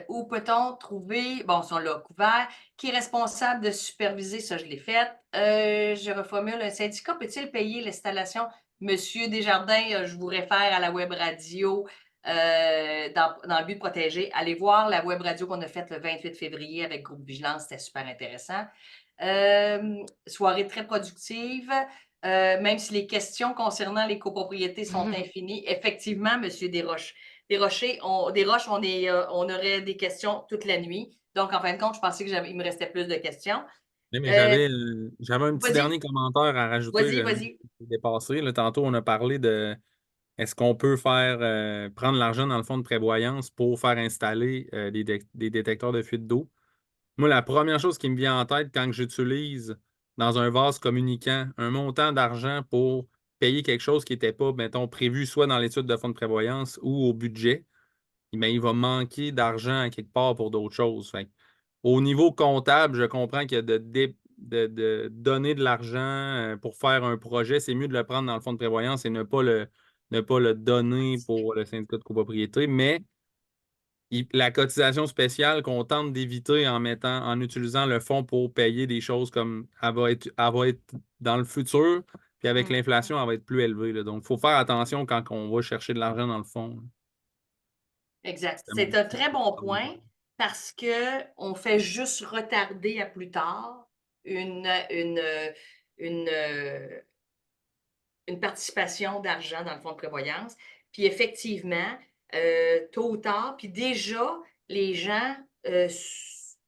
Speaker 1: Où peut-on trouver, bon, si on l'a couvert, qui est responsable de superviser, ça je l'ai fait. Je reformule, un syndicat peut-il payer l'installation? Monsieur Desjardins, je vous réfère à la web radio dans le but de protéger. Allez voir la web radio qu'on a faite le 28 février avec Groupe Vigilance, c'était super intéressant. Soirée très productive. Même si les questions concernant les copropriétés sont infinies, effectivement, Monsieur Desroches, on aurait des questions toute la nuit. Donc, en fin de compte, je pensais qu'il me restait plus de questions.
Speaker 3: Oui, mais
Speaker 1: Euh,
Speaker 3: j'avais un petit
Speaker 1: vas-y,
Speaker 3: dernier commentaire à rajouter,
Speaker 1: vas-y.
Speaker 3: dépassé. Là, tantôt, on a parlé de est-ce qu'on peut prendre l'argent dans le fonds de prévoyance pour faire installer des détecteurs de fuite d'eau? Moi, la première chose qui me vient en tête quand j'utilise dans un vase communicant un montant d'argent pour payer quelque chose qui n'était pas, mettons, prévu soit dans l'étude de fonds de prévoyance ou au budget, eh bien, il va manquer d'argent à quelque part pour d'autres choses. Fait que Au niveau comptable, je comprends que de donner de l'argent pour faire un projet, c'est mieux de le prendre dans le fonds de prévoyance et ne pas le donner pour le syndicat de copropriété, mais la cotisation spéciale qu'on tente d'éviter en utilisant le fonds pour payer des choses comme elle va être dans le futur, puis avec l'inflation, elle va être plus élevée, là. Donc, il faut faire attention quand on va chercher de l'argent dans le fonds.
Speaker 1: Exact. C'est un très bon point parce qu'on fait juste retarder à plus tard une, une, une, une participation d'argent dans le fonds de prévoyance. Puis effectivement, tôt ou tard, puis déjà, les gens,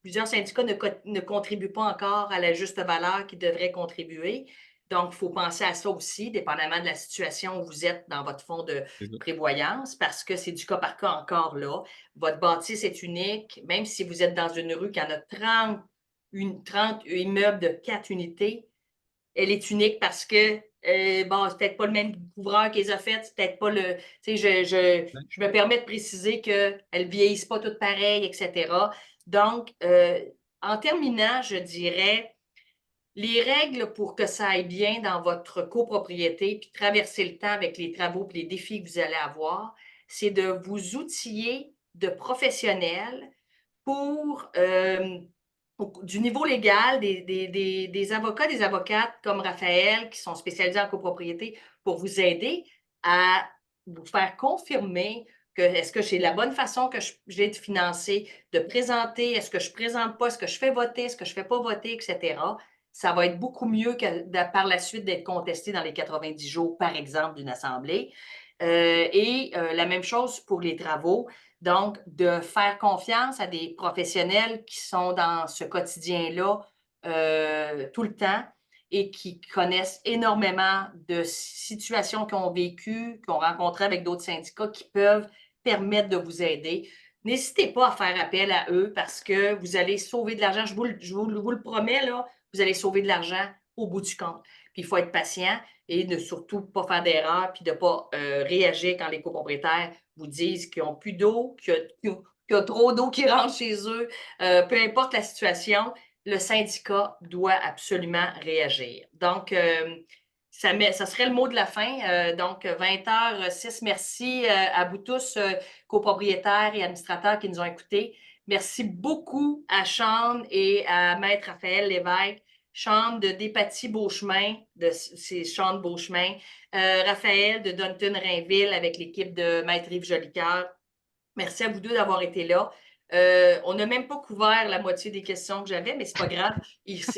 Speaker 1: plusieurs syndicats ne contribuent pas encore à la juste valeur qu'ils devraient contribuer. Donc, il faut penser à ça aussi, dépendamment de la situation où vous êtes dans votre fonds de prévoyance, parce que c'est du cas par cas encore là. Votre bâtisse est unique, même si vous êtes dans une rue qui en a 30 immeubles de 4 unités, elle est unique parce que bon, c'est peut-être pas le même couvreur qu'ils ont fait, c'est peut-être pas le. Tu sais, je me permets de préciser qu'elles ne vieillissent pas toutes pareilles, etc. Donc, en terminant, je dirais les règles pour que ça aille bien dans votre copropriété, puis traverser le temps avec les travaux et les défis que vous allez avoir, c'est de vous outiller de professionnels pour du niveau légal, des avocats, des avocates comme Raphaël qui sont spécialisés en copropriété pour vous aider à vous faire confirmer que est-ce que c'est la bonne façon que j'ai de financer, de présenter, est-ce que je ne présente pas, est-ce que je fais voter, est-ce que je ne fais pas voter, etc. Ça va être beaucoup mieux que par la suite d'être contesté dans les 90 jours, par exemple, d'une assemblée. La même chose pour les travaux. Donc, de faire confiance à des professionnels qui sont dans ce quotidien-là tout le temps et qui connaissent énormément de situations qu'ils ont vécues, qu'ils ont rencontrées avec d'autres syndicats qui peuvent permettre de vous aider. N'hésitez pas à faire appel à eux parce que vous allez sauver de l'argent. Je vous le promets, là, vous allez sauver de l'argent au bout du compte. Puis il faut être patient et ne surtout pas faire d'erreur puis de ne pas réagir quand les copropriétaires vous disent qu'ils n'ont plus d'eau, qu'il y a trop d'eau qui rentre chez eux. Peu importe la situation, le syndicat doit absolument réagir. Donc, ça serait le mot de la fin. Donc, 20h06, merci à vous tous, copropriétaires et administrateurs qui nous ont écoutés. Merci beaucoup à Sean et à Maître Raphaël Lévesque. Sean de Despatie-Beauchemin, c'est Sean Beauchemin, Raphaël de Dunton-Rainville avec l'équipe de Maître Yves Jolicoeur. Merci à vous deux d'avoir été là. On n'a même pas couvert la moitié des questions que j'avais, mais c'est pas grave.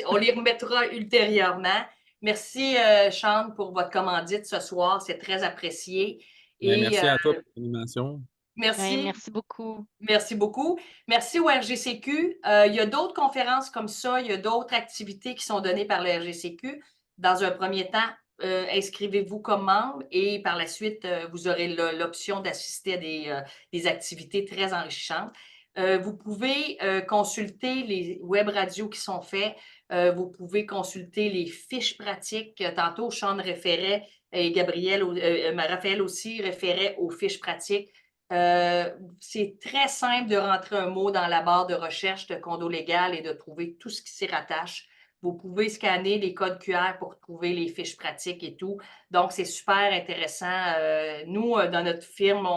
Speaker 1: On les remettra ultérieurement. Merci, Sean, pour votre commandite ce soir. C'est très apprécié.
Speaker 3: Merci à toi pour l'animation.
Speaker 1: Merci.
Speaker 2: Merci beaucoup.
Speaker 1: Merci beaucoup. Merci au RGCQ. Il y a d'autres conférences comme ça, il y a d'autres activités qui sont données par le RGCQ. Dans un premier temps, inscrivez-vous comme membre et par la suite, vous aurez l'option d'assister à des activités très enrichissantes. Vous pouvez consulter les web radios qui sont faits. Vous pouvez consulter les fiches pratiques. Tantôt, Sean référait et Raphaël aussi référait aux fiches pratiques. C'est très simple de rentrer un mot dans la barre de recherche de condo légal et de trouver tout ce qui s'y rattache. Vous pouvez scanner les codes QR pour trouver les fiches pratiques et tout. Donc, c'est super intéressant. Nous, dans notre firme,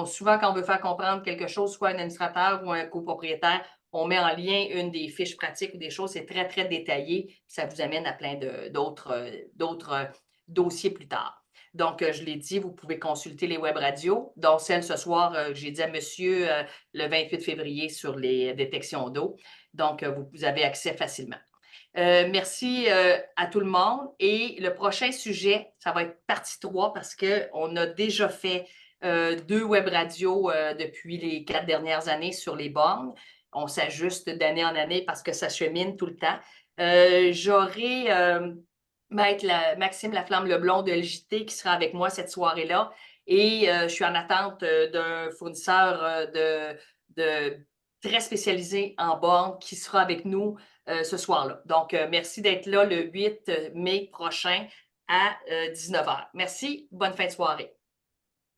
Speaker 1: souvent, quand on veut faire comprendre quelque chose, soit un administrateur ou un copropriétaire, on met en lien une des fiches pratiques ou des choses. C'est très, très détaillé. Ça vous amène à plein d'autres dossiers plus tard. Donc, je l'ai dit, vous pouvez consulter les web radios, dont celle ce soir, j'ai dit à monsieur le 28 février sur les détections d'eau. Donc, vous avez accès facilement. Merci à tout le monde. Et le prochain sujet, ça va être partie 3 parce qu'on a déjà fait 2 web radios depuis les 4 dernières années sur les bornes. On s'ajuste d'année en année parce que ça chemine tout le temps. J'aurai Maître Maxime Laflamme-Leblond de LJT qui sera avec moi cette soirée-là. Et je suis en attente d'un fournisseur de très spécialisé en bornes qui sera avec nous ce soir-là. Donc, merci d'être là le 8 mai prochain à 19h. Merci. Bonne fin de soirée.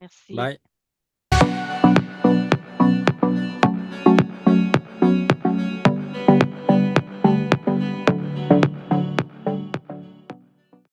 Speaker 2: Merci.
Speaker 3: Bye.